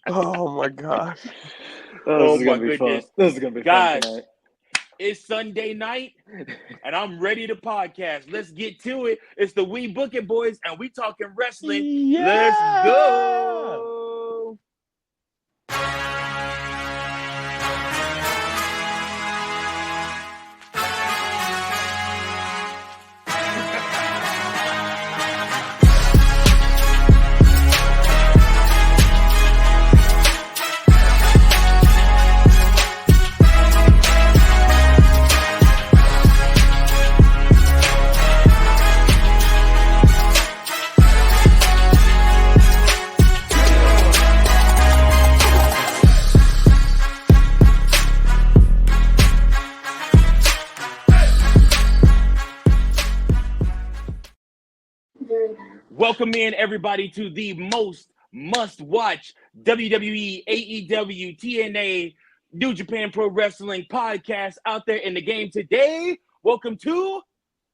Oh my gosh. This is gonna be fun. This is gonna be Guys, fun tonight. It's Sunday night, and I'm ready to podcast. Let's get to it. It's the We Book It Boys, and we talking wrestling. Yeah! Let's go. Welcome in, everybody, to the most must-watch WWE, AEW, TNA, New Japan Pro Wrestling podcast out there in the game today. Welcome to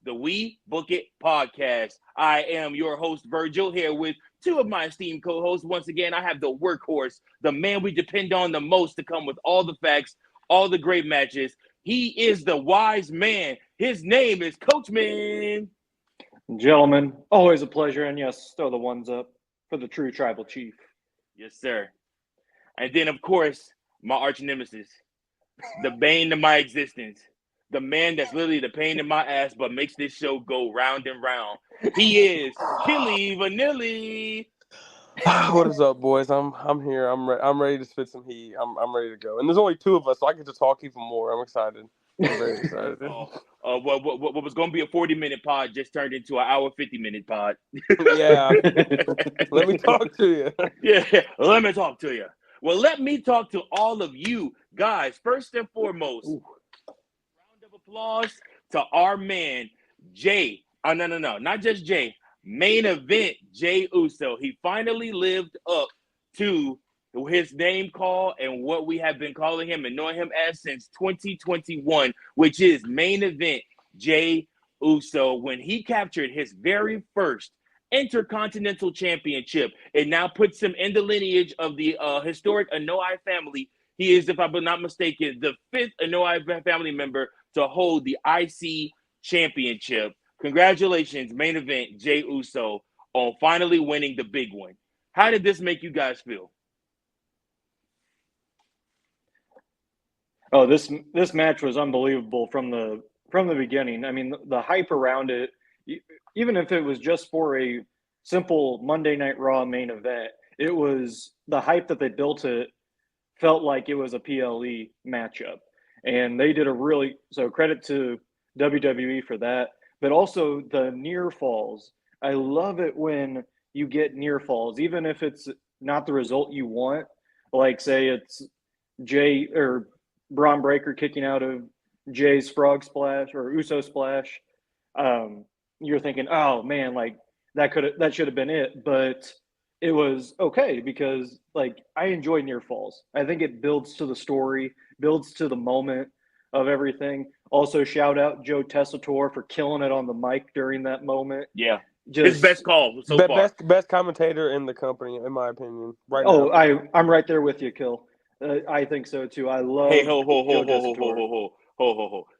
the We Book It podcast. I am your host, Virgil, here with two of my esteemed co-hosts. Once again, I have the workhorse, the man we depend on the most to come with all the facts, all the great matches. He is the wise man. His name is Coachman. Gentlemen, always a pleasure, and yes, throw the ones up for the true tribal chief. Yes, sir. And then, of course, my arch nemesis, the bane of my existence, the man that's literally the pain in my ass, but makes this show go round and round. He is Killion Vanilli. What is up, boys? I'm here. I'm ready to spit some heat. I'm ready to go. And there's only two of us, so I get to talk even more. I'm excited. I'm very excited. What was going to be a 40-minute pod just turned into an hour 50-minute pod. Yeah. Let me talk to you. Yeah, let me talk to you. Well, let me talk to all of you guys. First and foremost, round of applause to our man, Jey. Oh, no, not just Jey. Main Event Jey Uso. He finally lived up to his name call and what we have been calling him and knowing him as since 2021, which is Main Event Jey Uso. When he captured his very first Intercontinental Championship, it now puts him in the lineage of the historic Anoa'i family. He is, if I'm not mistaken, the fifth Anoa'i family member to hold the IC Championship. Congratulations, Main Event Jey Uso, on finally winning the big one. How did this make you guys feel? Oh, this match was unbelievable from the beginning. I mean, the hype around it, even if it was just for a simple Monday Night Raw main event, it was the hype that they built it felt like it was a PLE matchup. And they did so credit to WWE for that, but also the near falls. I love it when you get near falls, even if it's not the result you want. Like, say it's Jey or Braun Breakker kicking out of Jey's frog splash or Uso splash. You're thinking, oh man, like that should have been it, but it was okay because like I enjoy near falls. I think it builds to the story, builds to the moment of everything. Also, shout out Joe Tessitore for killing it on the mic during that moment. Yeah, his best call so far. Best commentator in the company, in my opinion. Right now. Oh, I'm right there with you, Kill. I think so too. I love. Hey, ho.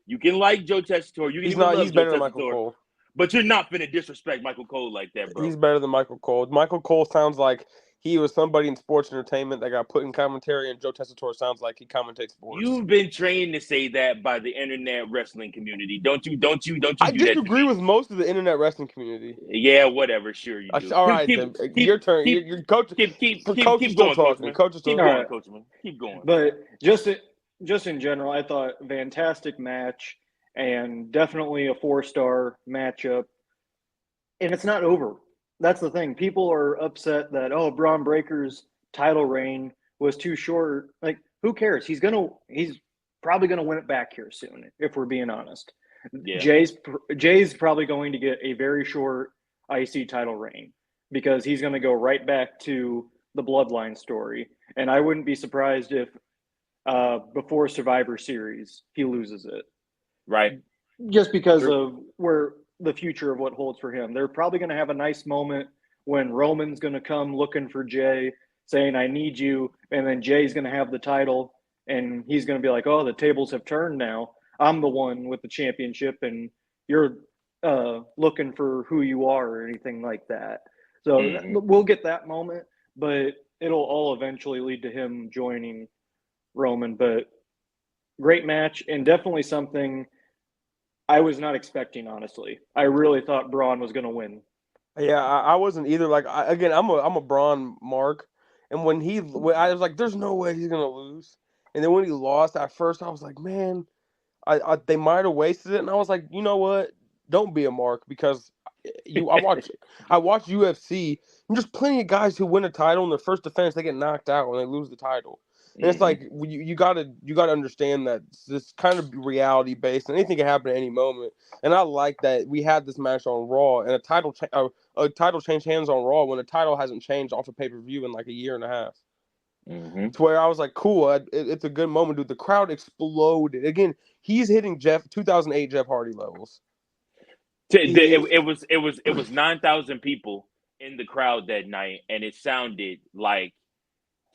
You can like Joe Tessitore. You can He's better than Michael Cole. But you're not finna disrespect Michael Cole like that, bro. He's better than Michael Cole. Michael Cole sounds like he was somebody in sports entertainment that got put in commentary, and Joe Tessitore sounds like he commentates sports. You've been trained to say that by the internet wrestling community. Don't you I disagree with most of the internet wrestling community. Yeah, whatever. Sure you do. All right, then. Your turn. Your coach. Keep going, talking. Keep going, Coachman. Keep going. But just in general, I thought fantastic match and definitely a 4-star matchup. And it's not over. That's the thing. People are upset that, Braun Breakker's title reign was too short. Like, who cares? He's probably gonna win it back here soon, if we're being honest. Yeah. Jey's probably going to get a very short IC title reign because he's going to go right back to the Bloodline story. And I wouldn't be surprised if before Survivor Series he loses it. Right. Just because of where the future of what holds for him. They're probably going to have a nice moment when Roman's going to come looking for Jey, saying, I need you. And then Jay's going to have the title and he's going to be like, oh, the tables have turned now. I'm the one with the championship and you're looking for who you are or anything like that. So we'll get that moment, but it'll all eventually lead to him joining Roman. But great match and definitely something I was not expecting, honestly. I really thought Braun was going to win. Yeah, I wasn't either. Like I'm a Braun mark, and when I was like, "There's no way he's gonna lose." And then when he lost at first, I was like, "Man, they might have wasted it." And I was like, "You know what? Don't be a mark because I watch UFC, and there's plenty of guys who win a title in their first defense, they get knocked out when they lose the title." And it's like you gotta understand that this kind of reality based, and anything can happen at any moment. And I like that we had this match on Raw, and a title changed hands on Raw when a title hasn't changed off of pay-per-view in like a year and a half. To where I was like, cool, it's a good moment, dude. The crowd exploded again. He's hitting 2008 Jeff Hardy levels. It was 9,000 people in the crowd that night, and it sounded like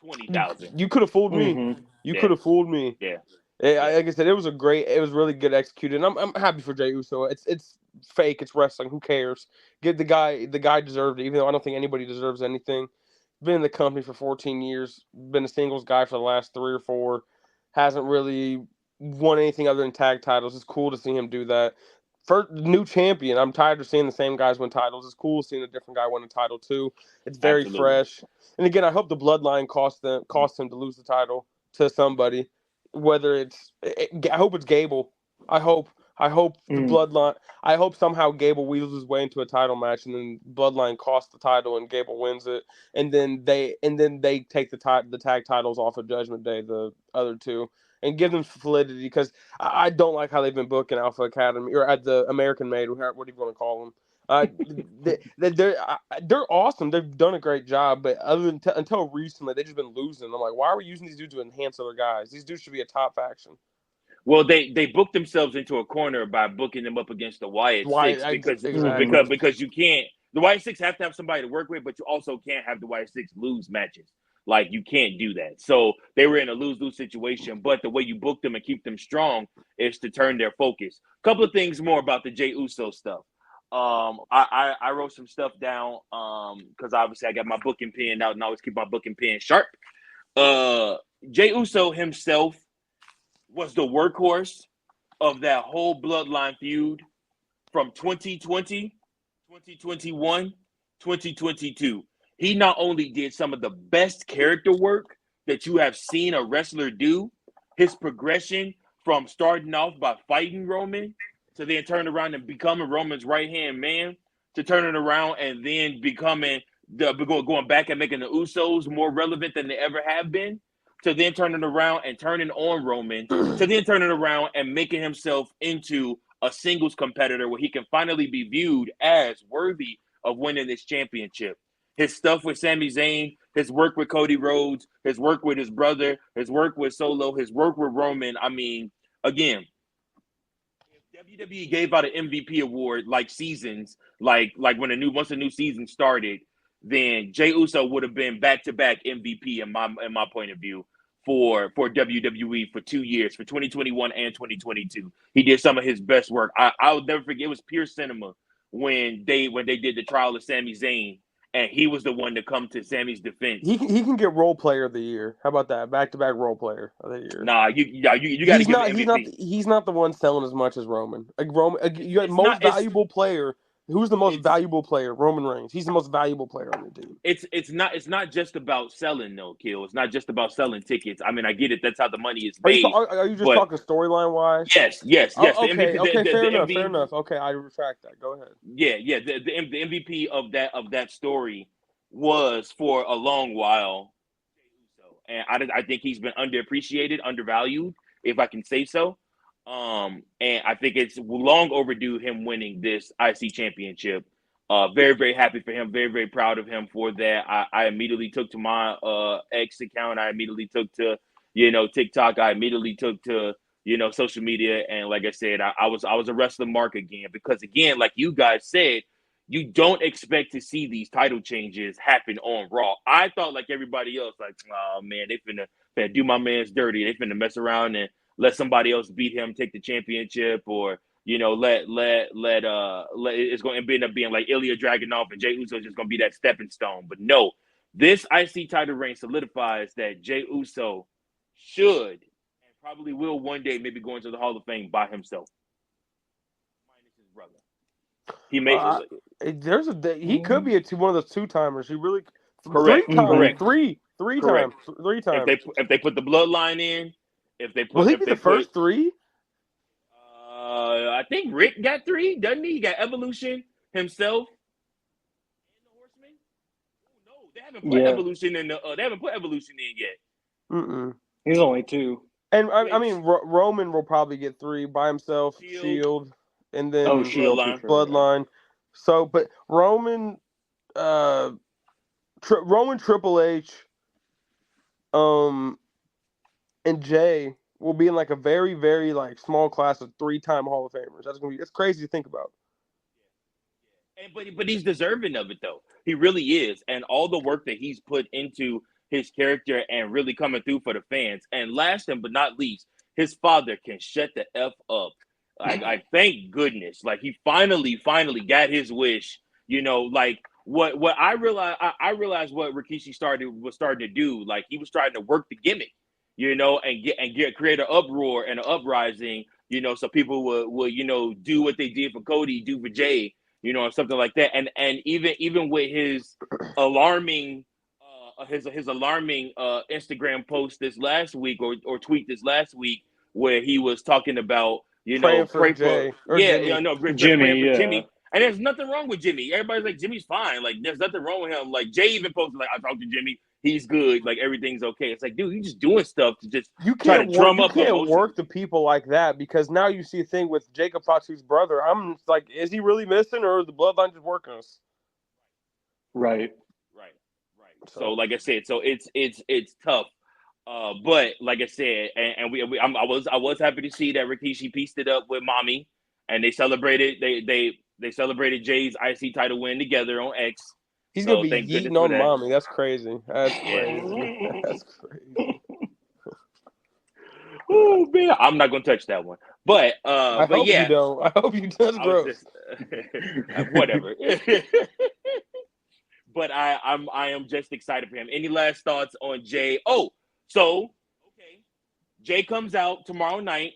20,000. You could have fooled me. You could have fooled me. Yeah. Like I said, it was really good executed. And I'm happy for Jey Uso. It's fake. It's wrestling. Who cares? Give the guy deserved it, even though I don't think anybody deserves anything. Been in the company for 14 years. Been a singles guy for the last 3 or 4. Hasn't really won anything other than tag titles. It's cool to see him do that. First new champion. I'm tired of seeing the same guys win titles. It's cool seeing a different guy win a title too. It's very fresh. And again, I hope the bloodline cost him to lose the title to somebody. Whether I hope it's Gable. I hope the bloodline. I hope somehow Gable wheels his way into a title match, and then bloodline costs the title, and Gable wins it, and then they take the tag titles off of Judgment Day, the other two, and give them validity because I don't like how they've been booking Alpha Academy or at the American Made, what do you want to call them? They're awesome. They've done a great job, but until recently, they've just been losing. I'm like, why are we using these dudes to enhance other guys? These dudes should be a top faction. Well, they booked themselves into a corner by booking them up against the Wyatt Six because you can't. The Wyatt Six have to have somebody to work with, but you also can't have the Wyatt Six lose matches. Like, you can't do that. So they were in a lose-lose situation, but the way you book them and keep them strong is to turn their focus. A couple of things more about the Jey Uso stuff. I wrote some stuff down because obviously I got my booking pen out and I always keep my booking pen sharp. Jey Uso himself was the workhorse of that whole bloodline feud from 2020, 2021, 2022. He not only did some of the best character work that you have seen a wrestler do, his progression from starting off by fighting Roman to then turn around and becoming Roman's right-hand man, to turning around and then becoming going back and making the Usos more relevant than they ever have been, to then turning around and turning on Roman, to then turning around and making himself into a singles competitor where he can finally be viewed as worthy of winning this championship. His stuff with Sami Zayn, his work with Cody Rhodes, his work with his brother, his work with Solo, his work with Roman. I mean, again, if WWE gave out an MVP award like seasons, like when once a new season started, then Jey Uso would have been back-to-back MVP in my point of view for WWE for 2 years, for 2021 and 2022. He did some of his best work. I'll never forget, it was pure cinema when they did the trial of Sami Zayn, and he was the one to come to Sami's defense. He can get role player of the year. How about that? Back-to-back role player of the year. Nah, you got to give him MVP. He's not the one selling as much as Roman. Like Roman, you got most valuable player. Who's the most valuable player? Roman Reigns. He's the most valuable player on the team. It's not just about selling, though, Kill. It's not just about selling tickets. I mean, I get it. That's how the money is made. Are you just talking storyline wise? Yes. Okay, fair enough. Okay, I retract that. Go ahead. Yeah. The MVP of that story was for a long while, and I think he's been underappreciated, undervalued, if I can say so. And I think it's long overdue him winning this IC championship. Very, very happy for him. Very, very proud of him for that. I immediately took to my X account. I immediately took to TikTok. I immediately took to social media. And like I said, I was a wrestling mark again, because again, like you guys said, you don't expect to see these title changes happen on Raw. I thought like everybody else, like, oh man, they finna do my man's dirty. They finna mess around and let somebody else beat him, take the championship, or let it's going to end up being like Ilya Dragunov and Jey Uso is just going to be that stepping stone. But no, this IC title reign solidifies that Jey Uso should and probably will one day maybe go into the Hall of Fame by himself, minus his brother. He may he could be one of those two-timers. He really correct. Three times. If they put the bloodline in, if they put will he be the first three? I think Rick got 3, doesn't he? He got Evolution himself and the Horsemen. Oh no, they haven't put Evolution in they haven't put Evolution in yet. He's only 2. And I mean, Roman will probably get 3 by himself. Shield, and then Bloodline. So, but Roman, Triple H, and Jay will be in like a very, very like small class of 3-time Hall of Famers. It's crazy to think about. But he's deserving of it though. He really is, and all the work that he's put into his character and really coming through for the fans. And last but not least, his father can shut the F up. I thank goodness. Like he finally got his wish. Like what I realized what Rikishi was starting to do. Like he was starting to work the gimmick, and create an uproar and an uprising, so people will do what they did for Cody, do for Jay, or something like that. And even with his alarming Instagram post this last week or tweet this last week where he was talking about pray for Jay or Jimmy. And there's nothing wrong with Jimmy. Everybody's like, Jimmy's fine. Like, there's nothing wrong with him. Like, Jay even posted, like, I talked to Jimmy. He's good. Like, everything's okay. It's like, dude, you're just doing stuff to just try to drum up. You can't work the people like that because now you see a thing with Jacob Fatu's brother. I'm like, is he really missing or is the bloodline just working us? Right. So, like I said, it's tough. But like I said, and I was happy to see that Rikishi pieced it up with Mommy, and they celebrated. They celebrated Jay's IC title win together on X. He's gonna be yeeting on Mommy. That's crazy. That's crazy. Oh man, I'm not gonna touch that one. But I hope you don't. I hope you don't. Gross. Whatever. But I am just excited for him. Any last thoughts on Jay? Oh, so okay, Jay comes out tomorrow night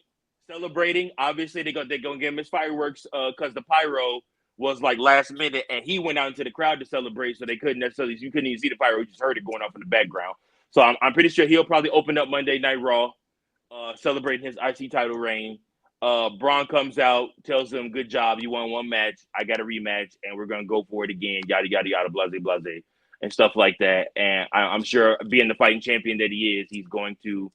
celebrating. Obviously, they're gonna give him his fireworks because the pyro was like last minute, and he went out into the crowd to celebrate, so you couldn't even see the pyro. You just heard it going off in the background. So I'm pretty sure he'll probably open up Monday Night Raw, celebrating his IC title reign. Braun comes out, tells him, "Good job, you won one match. I got a rematch, and we're gonna go for it again." Yada yada yada, blase blase, and stuff like that. And I'm sure, being the fighting champion that he is, he's going to,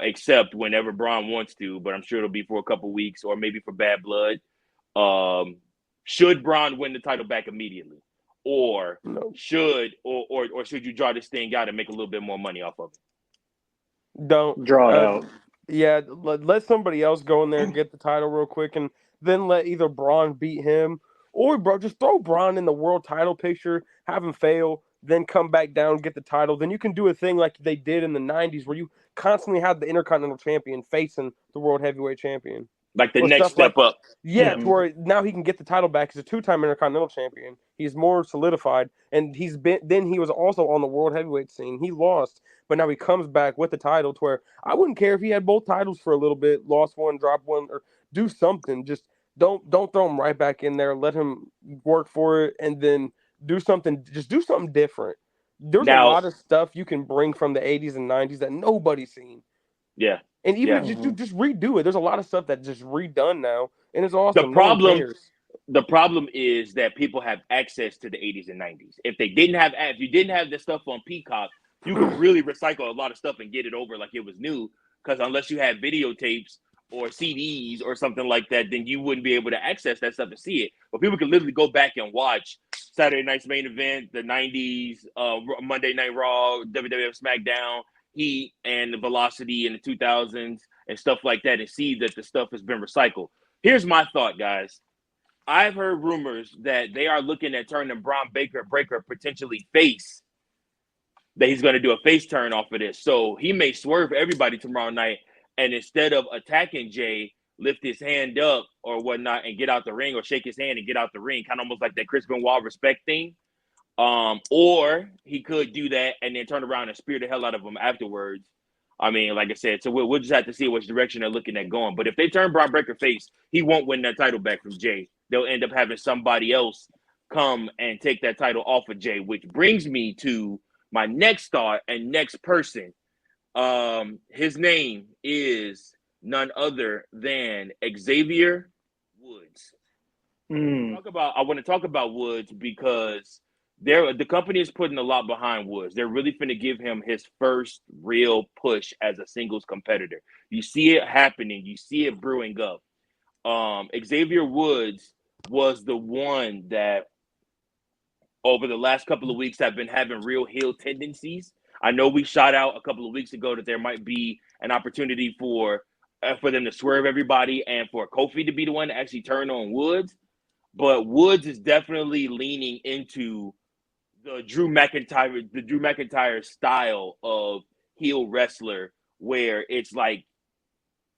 accept whenever Braun wants to. But I'm sure it'll be for a couple weeks or maybe for Bad Blood. Should Braun win the title back immediately, or should you draw this thing out and make a little bit more money off of it? Don't draw it out. Yeah, let somebody else go in there and get the title real quick, and then let either Braun beat him, or just throw Braun in the world title picture, have him fail, then come back down, get the title. Then you can do a thing like they did in the 90s where you constantly had the Intercontinental Champion facing the World Heavyweight Champion. Like the next step up. Yeah, to where now he can get the title back. He's a 2-time Intercontinental Champion. He's more solidified, and he was also on the World Heavyweight scene. He lost, but now he comes back with the title to where I wouldn't care if he had both titles for a little bit, lost one, dropped one, or do something. Just don't throw him right back in there. Let him work for it, and then do something. Just do something different. There's a lot of stuff you can bring from the 80s and 90s that nobody's seen. Yeah. And even just redo it. There's a lot of stuff that's just redone now, and it's awesome. The problem is that people have access to the 80s and 90s. If you didn't have this stuff on Peacock, you could really recycle a lot of stuff and get it over like it was new. Because unless you have videotapes or CDs or something like that, then you wouldn't be able to access that stuff and see it. But people can literally go back and watch Saturday night's main event, the 90s, Monday Night Raw, WWF SmackDown, Heat, and the Velocity in the 2000s and stuff like that, and see that the stuff has been recycled. Here's my thought, guys. I've heard rumors that they are looking at turning Braun Breakker potentially face. That he's going to do a face turn off of this. So he may swerve everybody tomorrow night, and instead of attacking Jey, lift his hand up or whatnot and get out the ring, or shake his hand and get out the ring, kind of almost like that Chris Benoit respect thing. Or he could do that and then turn around and spear the hell out of him afterwards. I mean, like I said, so we'll just have to see which direction they're looking at going. But if they turn Braun Breakker face, he won't win that title back from Jey. They'll end up having somebody else come and take that title off of Jey, which brings me to my next thought and next person. His name is none other than Xavier Woods. I want to talk about Woods because the company is putting a lot behind Woods. They're really finna give him his first real push as a singles competitor. You see it happening. You see it brewing up. Xavier Woods was the one that over the last couple of weeks have been having real heel tendencies. I know we shot out a couple of weeks ago that there might be an opportunity for them to swerve everybody and for Kofi to be the one to actually turn on Woods. But Woods is definitely leaning into the Drew McIntyre style of heel wrestler, where it's like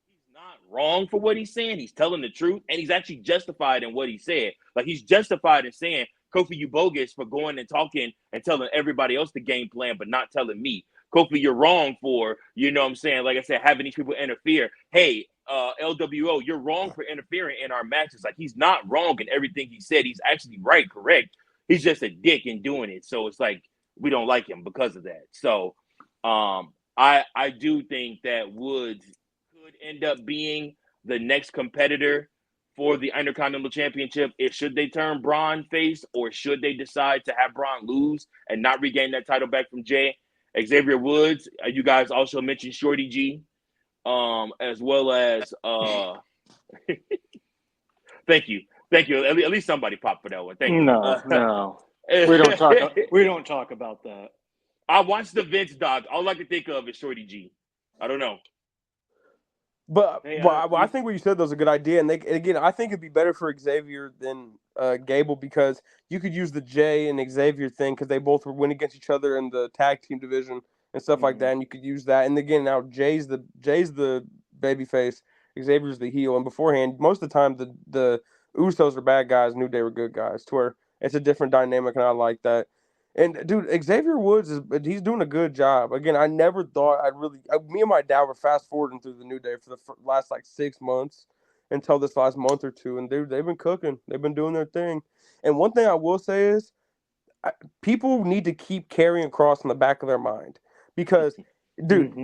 he's not wrong for what he's saying. He's telling the truth, and he's actually justified in what he said. Like, he's justified in saying, Kofi, you bogus for going and talking and telling everybody else the game plan, but not telling me. Kofi, you're wrong for, you know what I'm saying, like I said, having these people interfere. Hey, LWO, you're wrong for interfering in our matches. Like, he's not wrong in everything he said. He's actually right, correct. He's just a dick in doing it. So it's like we don't like him because of that. So I do think that Woods could end up being the next competitor for the Intercontinental Championship. Should they turn Braun face, or should they decide to have Braun lose and not regain that title back from Jey? Xavier Woods, you guys also mentioned Shorty G, as well as thank you. At least somebody popped for that one. Thank you. No. We don't talk about that. I watched the Vince doc. All I can think of is Shorty G. I don't know. But I think what you said was a good idea, and again, I think it'd be better for Xavier than Gable, because you could use the Jey and Xavier thing because they both were win against each other in the tag team division and stuff like that, and you could use that. And again, now Jey's the babyface, Xavier's the heel, and beforehand, most of the time the Usos are bad guys, New Day were good guys, to where it's a different dynamic, and I like that. And dude, Xavier Woods he's doing a good job. Again, I never thought me and my dad were fast forwarding through the New Day for the last like 6 months until this last month or two, and they've been cooking. They've been doing their thing. And one thing I will say is, people need to keep Karrion Kross in the back of their mind, because, dude,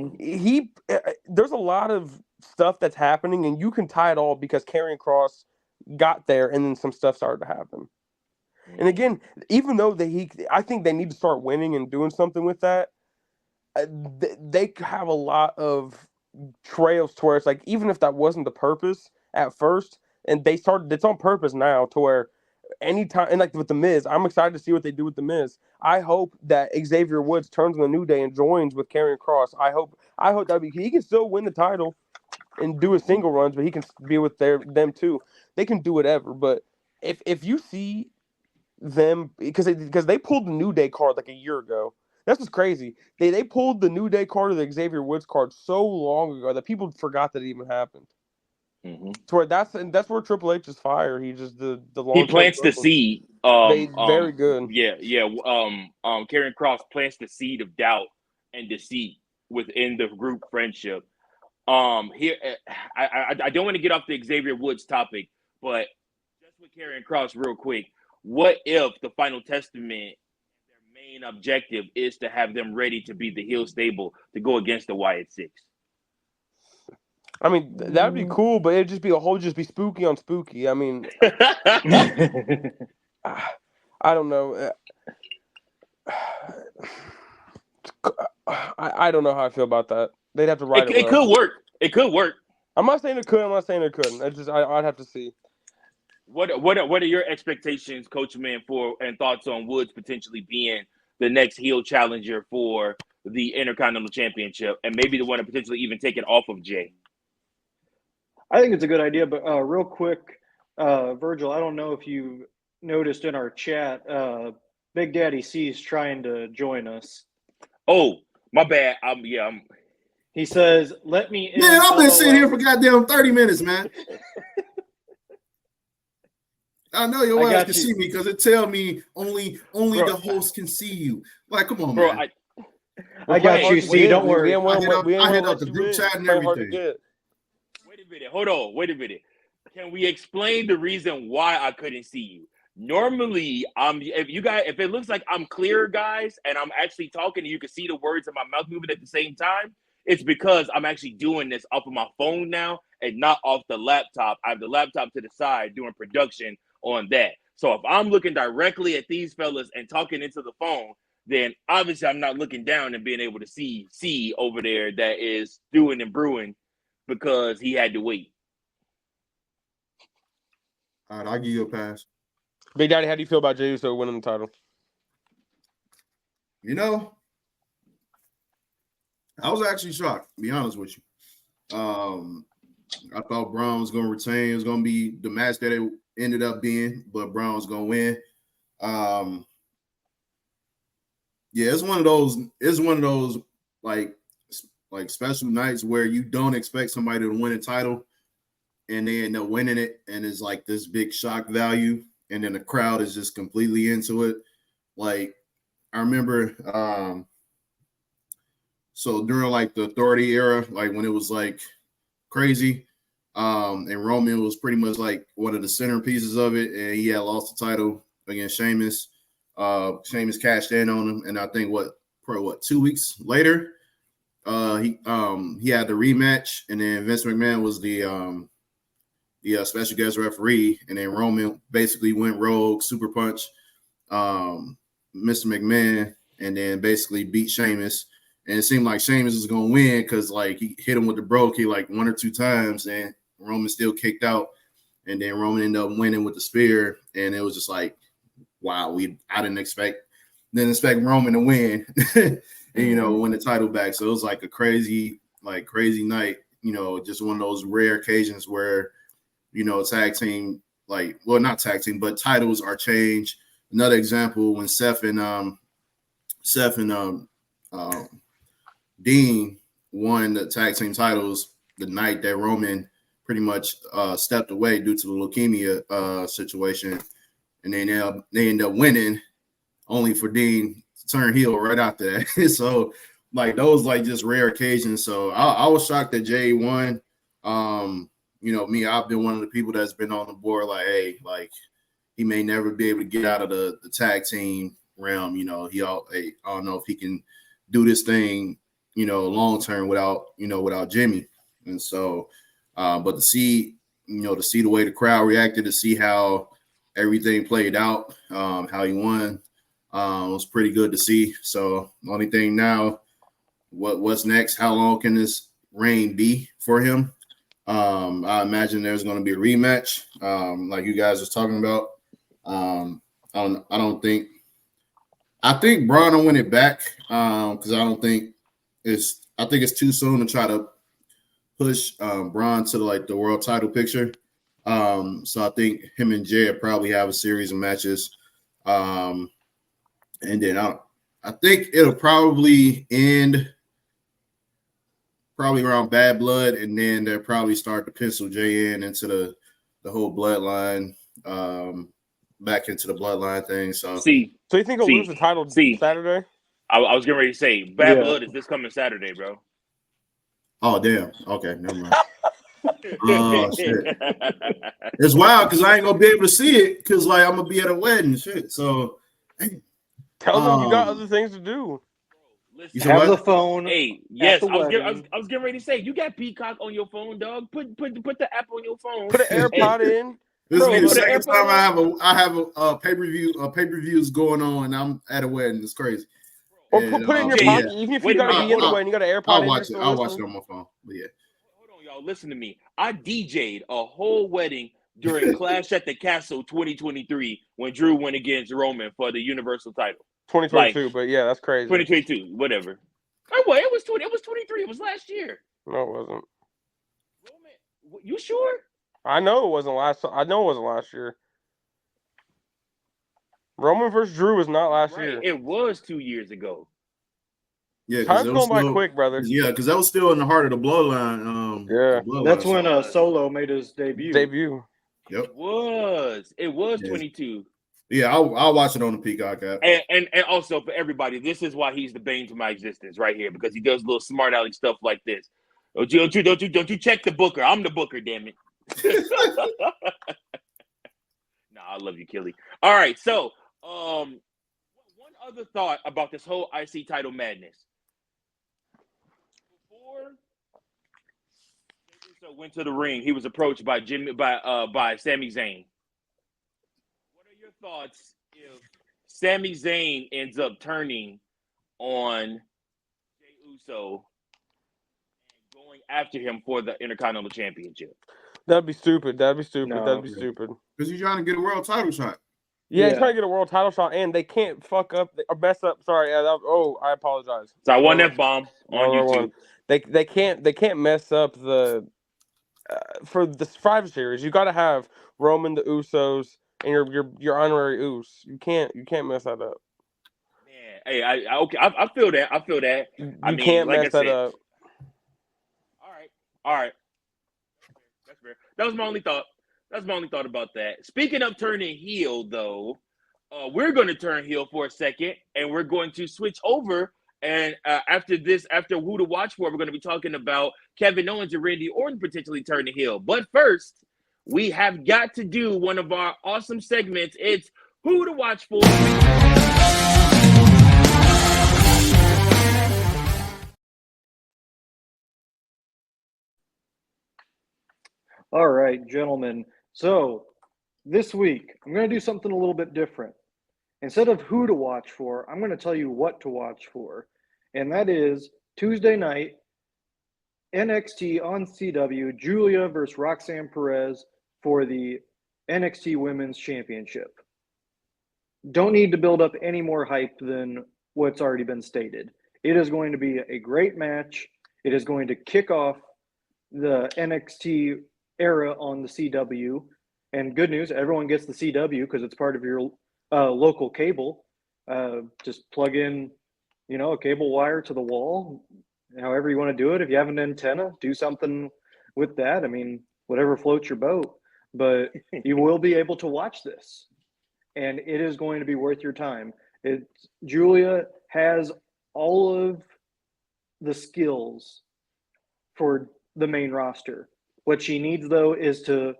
there's a lot of stuff that's happening, and you can tie it all because Karrion Kross got there, and then some stuff started to happen. And again, even though I think they need to start winning and doing something with that, they have a lot of trails to where it's like, even if that wasn't the purpose at first, and it's on purpose now, to where anytime, and like with The Miz, I'm excited to see what they do with The Miz. I hope that Xavier Woods turns on the New Day and joins with Karrion Kross. I hope that he can still win the title and do his single runs, but he can be with them too. They can do whatever, but if you see them, because they pulled the New Day card like a year ago. That's what's crazy. They pulled the New Day card or the Xavier Woods card so long ago that people forgot that it even happened. To where that's where Triple H is fire. He just the long. He plants the seed. Very good. Yeah. Karrion Kross plants the seed of doubt and deceit within the group friendship. Here, I don't want to get off the Xavier Woods topic, but just with Karrion Kross, real quick. What if the final testament, their main objective, is to have them ready to be the heel stable to go against the Wyatt Six? I mean, that'd be cool, but it'd just be spooky on spooky. I mean, I don't know. I don't know how I feel about that. They'd have to write it. It could work. It could work. I'm not saying it could. I'm not saying it couldn't. I'd have to see. What are your expectations, Coach Man, and thoughts on Woods potentially being the next heel challenger for the Intercontinental Championship, and maybe the one to potentially even take it off of Jey? I think it's a good idea, but real quick, Virgil, I don't know if you noticed in our chat, Big Daddy C's trying to join us. Oh, my bad. He says, "Let me in." Man, I've been sitting here for goddamn 30 minutes, man. I know your ass can see me because it tell me only bro, the host can see you. Like, come on, bro, man. I got you. See, don't worry. I hit up the group chat and everything. Wait a minute. Hold on. Wait a minute. Can we explain the reason why I couldn't see you? Normally, if it looks like I'm clear, guys, and I'm actually talking and you can see the words in my mouth moving at the same time, it's because I'm actually doing this off of my phone now and not off the laptop. I have the laptop to the side doing production on that. So if I'm looking directly at these fellas and talking into the phone, then obviously I'm not looking down and being able to see over there that is doing and brewing because he had to wait. All right, I'll give you a pass. Big Daddy, how do you feel about Jey Uso winning the title? You know, I was actually shocked, to be honest with you. I thought Braun was going to retain. It was going to be the match that it ended up being, but Braun was going to win. Yeah, it's one of those like special nights where you don't expect somebody to win a title and they end up winning it, and it's like this big shock value, and then the crowd is just completely into it. Like, I remember so during like the Authority era, like when it was like crazy, and Roman was pretty much like one of the centerpieces of it, and he had lost the title against Sheamus. Sheamus cashed in on him, and I think probably 2 weeks later, he had the rematch, and then Vince McMahon was the special guest referee, and then Roman basically went rogue, super punch Mr. McMahon, and then basically beat Sheamus. And it seemed like Sheamus was gonna win because like he hit him with the broke like 1 or 2 times, and Roman still kicked out, and then Roman ended up winning with the spear, and it was just like, wow, I didn't expect Roman to win, and win the title back. So it was like a crazy night, just one of those rare occasions where, tag team, not tag team, but titles are changed. Another example, when Seth and Dean won the tag team titles the night that Roman pretty much stepped away due to the leukemia situation, and they end up winning, only for Dean to turn heel right after that. So those just rare occasions. So I was shocked that Jey won. Me, I've been one of the people that's been on the board he may never be able to get out of the tag team realm. I don't know if he can do this thing, long term without Jimmy. And so, but to see the way the crowd reacted, to see how everything played out, how he won, was pretty good to see. So the only thing now, what's next? How long can this reign be for him? I imagine there's going to be a rematch, like you guys was talking about. I think Braun will win it back, because I think it's too soon to try to push Braun to the world title picture. So I think him and Jey will probably have a series of matches, and then I think it'll probably end around Bad Blood, and then they'll probably start to pencil Jey into the whole bloodline, back into the bloodline thing. So you think he'll lose the title Saturday? I was getting ready to say Bad Blood is this coming Saturday, bro. Oh damn! Okay, never mind. Oh shit! It's wild because I ain't gonna be able to see it because I'm gonna be at a wedding and shit. So tell them you got other things to do. Listen, have the phone. Hey, yes, I was getting ready to say you got Peacock on your phone, dog. Put the app on your phone. Put an AirPod in. This is the second time I have a pay-per-views going on, and I'm at a wedding. It's crazy. Or put it in your pocket, even if you gotta be in the wedding, you got an AirPod. I'll watch it on my phone. But yeah. Hold on, y'all. Listen to me. I DJ'd a whole wedding during Clash at the Castle 2023 when Drew went against Roman for the Universal title. 2022, but yeah, that's crazy. 2022, whatever. Oh, well, it was 23. It was last year. No, it wasn't. Roman, you sure? I know it wasn't last year. Roman versus Drew was not last year. It was 2 years ago. Yeah, time's going by quick, brother. Yeah, because that was still in the heart of the bloodline. Yeah, that's when Solo made his debut. Yep, It was yeah. 22. Yeah, I'll watch it on the Peacock app. And also for everybody, this is why he's the bane to my existence right here, because he does little smart aleck stuff like this. Don't you check the booker? I'm the booker, damn it. Nah, I love you, Killy. All right, so one other thought about this whole IC title madness. Before Jey Uso went to the ring, he was approached by Sami Zayn. What are your thoughts if Sami Zayn ends up turning on Jey Uso and going after him for the Intercontinental Championship? That'd be stupid. No. That'd be stupid. Because he's trying to get a world title shot. Yeah, he's trying to get a world title shot, and they can't fuck up or mess up. Sorry, I apologize. So I won that bomb on YouTube. They can't mess up the for the Survivor Series. You got to have Roman, the Usos, and your honorary Us. You can't mess that up. Man, hey, I feel that. You can't mess that up. All right. That's fair. That was my only thought. That's my only thought about that. Speaking of turning heel, though, we're going to turn heel for a second, and we're going to switch over. And after Who to Watch For, we're going to be talking about Kevin Owens and Randy Orton potentially turning heel. But first, we have got to do one of our awesome segments. It's Who to Watch For. All right, gentlemen. So this week, I'm going to do something a little bit different. Instead of who to watch for, I'm going to tell you what to watch for. And that is Tuesday night, NXT on CW, Julia versus Roxanne Perez for the NXT Women's Championship. Don't need to build up any more hype than what's already been stated. It is going to be a great match. It is going to kick off the NXT era on the CW. And good news, everyone gets the CW because it's part of your local cable. Just plug in, a cable wire to the wall, however you want to do it. If you have an antenna, do something with that. I mean, whatever floats your boat. But you will be able to watch this, and it is going to be worth your time. Julia has all of the skills for the main roster. What she needs, though, is to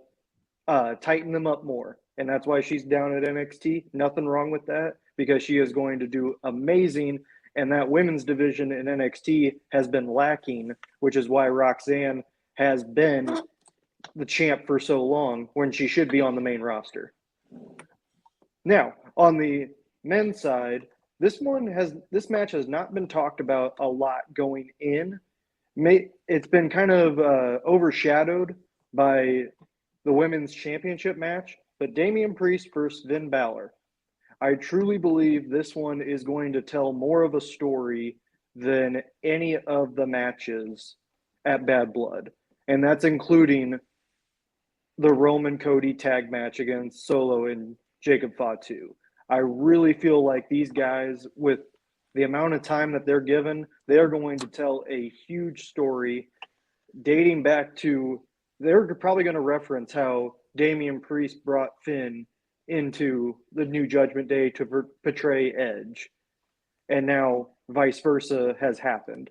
tighten them up more. And that's why she's down at NXT. Nothing wrong with that, because she is going to do amazing. And that women's division in NXT has been lacking, which is why Roxanne has been the champ for so long when she should be on the main roster. Now, on the men's side, this match has not been talked about a lot going in. It's been kind of overshadowed by the women's championship match, but Damian Priest versus Finn Balor. I truly believe this one is going to tell more of a story than any of the matches at Bad Blood. And that's including the Roman Cody tag match against Solo and Jacob Fatu. I really feel like these guys, with the amount of time that they're given, they're going to tell a huge story dating back to, they're probably going to reference how Damian Priest brought Finn into the New Judgment Day to portray Edge. And now vice versa has happened.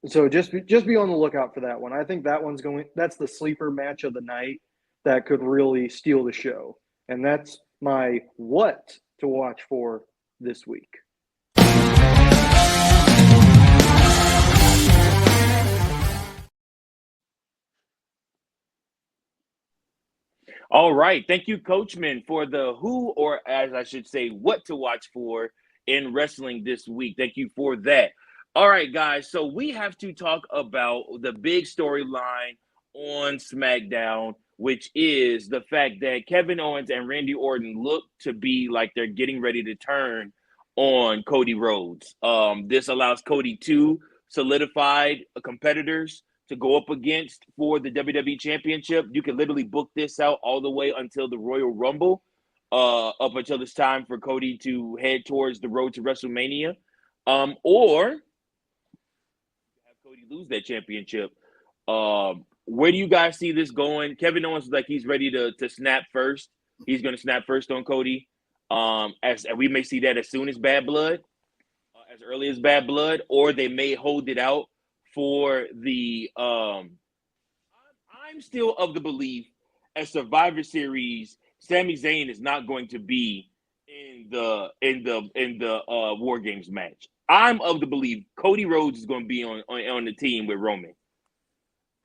So just be on the lookout for that one. I think that's the sleeper match of the night that could really steal the show. And that's my what to watch for this week. All right. Thank you, Coachman, for the who, or as I should say, what to watch for in wrestling this week. Thank you for that. All right, guys. So we have to talk about the big storyline on SmackDown, which is the fact that Kevin Owens and Randy Orton look to be like they're getting ready to turn on Cody Rhodes. This allows Cody two solidified competitors to go up against for the WWE Championship, you can literally book this out all the way until the Royal Rumble, up until it's time for Cody to head towards the road to WrestleMania, or have Cody lose that championship. Where do you guys see this going? Kevin Owens is like he's ready to snap first. He's going to snap first on Cody. As we may see that as soon as Bad Blood, as early as Bad Blood, or they may hold it out for the. I'm still of the belief at Survivor Series, Sami Zayn is not going to be in the War Games match. I'm of the belief Cody Rhodes is going to be on the team with Roman.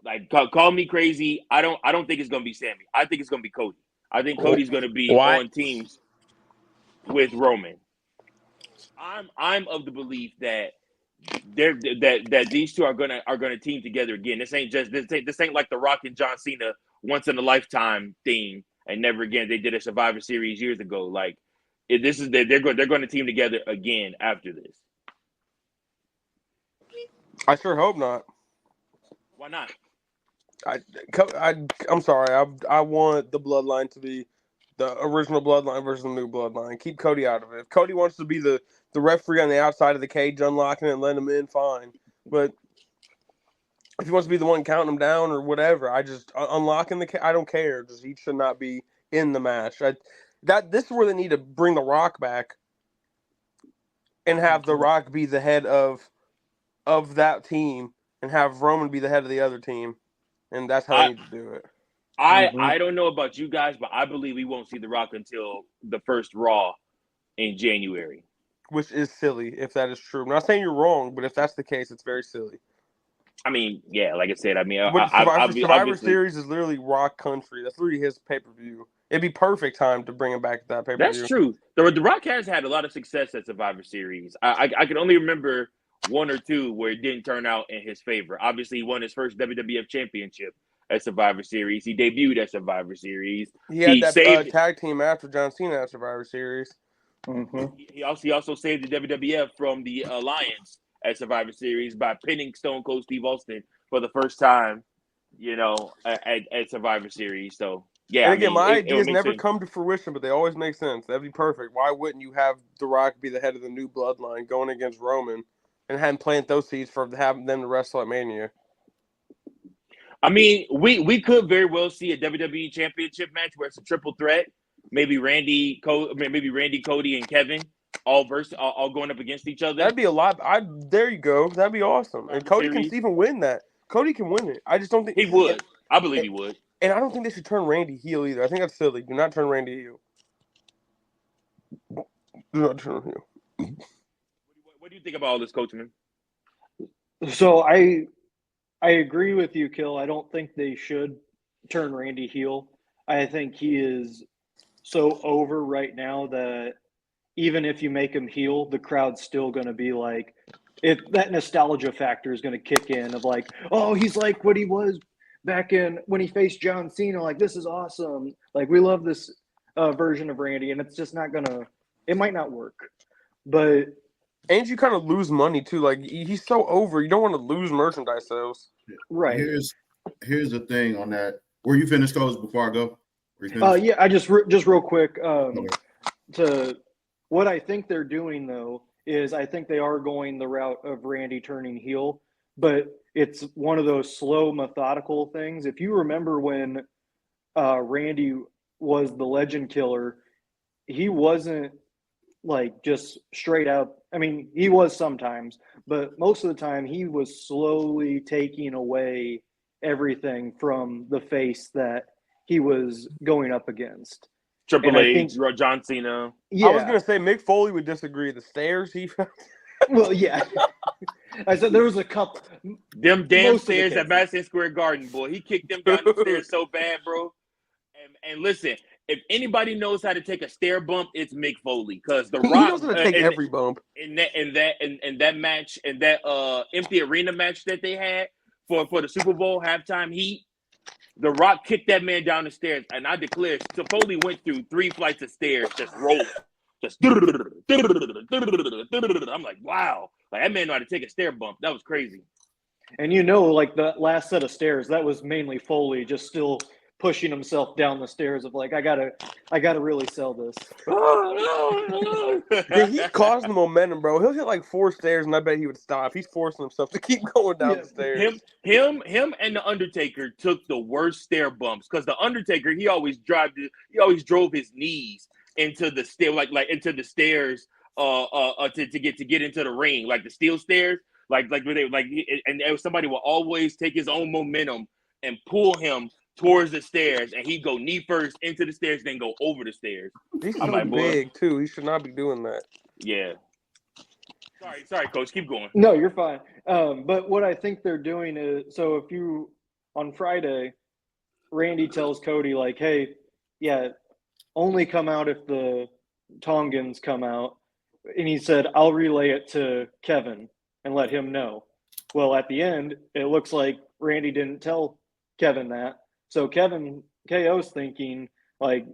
Like, call me crazy. I don't think it's going to be Sami. I think it's going to be Cody. I think Cody's going to be on teams with Roman. I'm of the belief that that these two are gonna team together again. This ain't like the Rock and John Cena once in a lifetime thing and never again. They did a Survivor Series years ago. Like they're going to team together again after this. I sure hope not. Why not? I'm sorry. I want the bloodline to be the original bloodline versus the new bloodline. Keep Cody out of it. If Cody wants to be the referee on the outside of the cage, unlocking it and letting him in, fine. But if he wants to be the one counting him down or whatever, I just unlocking the cage. I don't care. Just he should not be in the match. This is where they need to bring the Rock back and have the Rock be the head of that team and have Roman be the head of the other team, and that's how they need to do it. I don't know about you guys, but I believe we won't see The Rock until the first Raw in January. Which is silly if that is true. I'm not saying you're wrong, but if that's the case, it's very silly. I mean, yeah, like I said, I mean, Survivor Series is literally Rock country. That's literally his pay-per-view. It'd be perfect time to bring him back to that pay-per-view. That's true. The Rock has had a lot of success at Survivor Series. I can only remember one or two where it didn't turn out in his favor. Obviously, he won his first WWF Championship at Survivor Series. He debuted at Survivor Series. He had that tag team after John Cena at Survivor Series. Mm-hmm. He also saved the WWF from the Alliance at Survivor Series by pinning Stone Cold Steve Austin for the first time, at Survivor Series. So, yeah. And again, my ideas never come to fruition, but they always make sense. That'd be perfect. Why wouldn't you have The Rock be the head of the new bloodline going against Roman and have him plant those seeds for having them to wrestle at Mania? I mean, we could very well see a WWE Championship match where it's a triple threat. Maybe Randy, Cody, and Kevin all going up against each other. That'd be a lot. There you go. That'd be awesome. And Cody can even win that. Cody can win it. I just don't think he would. I believe he would. And I don't think they should turn Randy heel either. I think that's silly. Do not turn Randy heel. Do not turn him heel. What do you think about all this, Coachman? So I agree with you, Kill. I don't think they should turn Randy heel. I think he is so over right now that even if you make him heel, the crowd's still going to be like, that nostalgia factor is going to kick in of like, oh, he's like what he was back in when he faced John Cena. Like, this is awesome. Like, we love this version of Randy, and it's just not going to – it might not work. But – and you kind of lose money, too. Like, he's so over. You don't want to lose merchandise sales. Right. Here's the thing on that. Were you finished, Coach, before I go? Yeah, I just real quick to what I think they're doing though is I think they are going the route of Randy turning heel, but it's one of those slow, methodical things. If you remember when Randy was the Legend Killer, he wasn't like just straight up. I mean, he was sometimes, but most of the time he was slowly taking away everything from the face that he was going up against. Triple H, John Cena. Yeah. I was going to say Mick Foley would disagree. The stairs he found. Well, yeah. I said there was a couple. Them damn stairs at Madison Square Garden, boy. He kicked them down the stairs so bad, bro. And listen, if anybody knows how to take a stair bump, it's Mick Foley. Because The Rock knows how to take every bump. In that match, in that empty arena match that they had for the Super Bowl halftime heat, The Rock kicked that man down the stairs, and I declare, Foley went through 3 flights of stairs, just rolling, just. I'm like, wow, like that man know how to take a stair bump. That was crazy. And like the last set of stairs, that was mainly Foley just still pushing himself down the stairs of like, I gotta really sell this. Yeah, he caused the momentum, bro. He'll hit like 4 stairs, and I bet he would stop. He's forcing himself to keep going down the stairs. Him, and the Undertaker took the worst stair bumps because the Undertaker he always drove his knees into the stair, like into the stairs, to get into the ring, like the steel stairs, like where they and somebody will always take his own momentum and pull him towards the stairs, and he'd go knee first into the stairs, then go over the stairs. He's so big too. He should not be doing that. Yeah. Sorry, Coach. Keep going. No, you're fine. But what I think they're doing is, so if you on Friday, Randy tells Cody like, "Hey, yeah, only come out if the Tongans come out," and he said, "I'll relay it to Kevin and let him know." Well, at the end, it looks like Randy didn't tell Kevin that. So KO's thinking like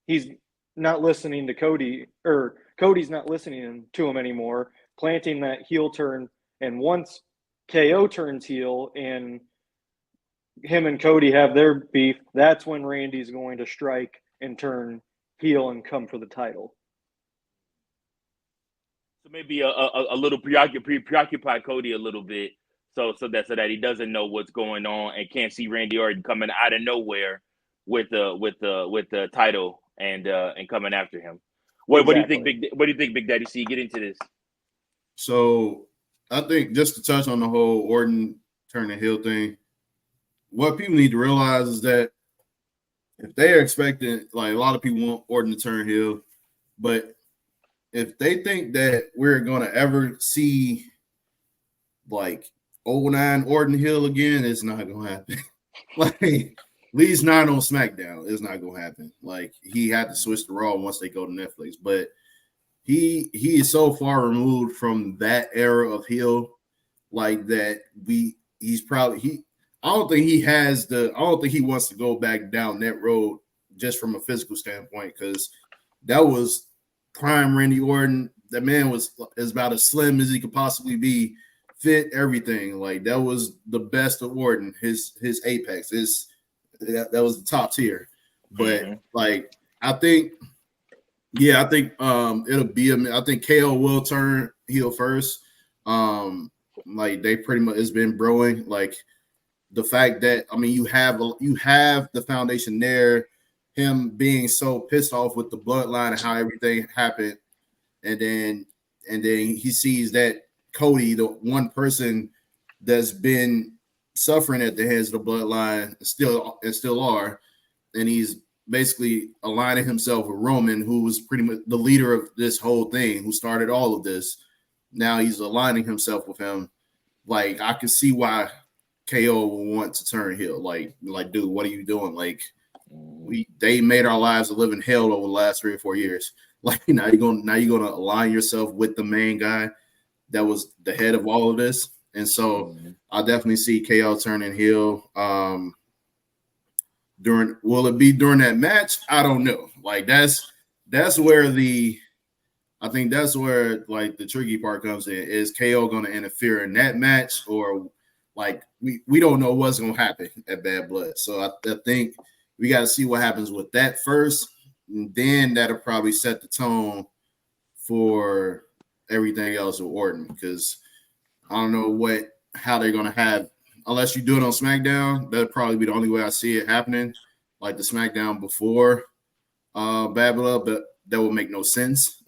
he's not listening to Cody, or Cody's not listening to him anymore, planting that heel turn. And once KO turns heel and him and Cody have their beef, that's when Randy's going to strike and turn heel and come for the title. So maybe a little preoccupy Cody a little bit, so that he doesn't know what's going on and can't see Randy Orton coming out of nowhere with the title and coming after him. What do you think, Big Daddy C? Get into this. So I think just to touch on the whole Orton turning heel thing, what people need to realize is that if they're expecting, like a lot of people want Orton to turn heel, but if they think that we're going to ever see like 09 Orton heel again, it's not going to happen. Like, at least not on SmackDown. It's not going to happen. Like, he had to switch to Raw once they go to Netflix, but he is so far removed from that era of heel, like that I don't think he wants to go back down that road just from a physical standpoint, because that was prime Randy Orton. That man was about as slim as he could possibly be, fit, everything. Like, that was the best of Orton, his apex. That was the top tier. But like, I think it'll be I think KO will turn heel first. Like, they pretty much, it's been brewing. Like, the fact that, I mean, you have the foundation there, him being so pissed off with the bloodline and how everything happened, and then he sees that Cody, the one person that's been suffering at the hands of the bloodline, still are, and he's basically aligning himself with Roman, who was pretty much the leader of this whole thing, who started all of this. Now he's aligning himself with him. Like, I can see why KO will want to turn heel. Like, dude, what are you doing? Like, they made our lives a living hell over the last 3 or 4 years. Like, now you're gonna align yourself with the main guy that was the head of all of this. And so I definitely see KO turning heel. Will it be during that match? I don't know. Like, that's where I think that's where like the tricky part comes in. Is KO going to interfere in that match, or like we don't know what's going to happen at Bad Blood. So I think we got to see what happens with that first, and then that'll probably set the tone for everything else with Orton, because I don't know how they're going to have, unless you do it on SmackDown. That'd probably be the only way I see it happening, like the SmackDown before Bad Blood, but that would make no sense.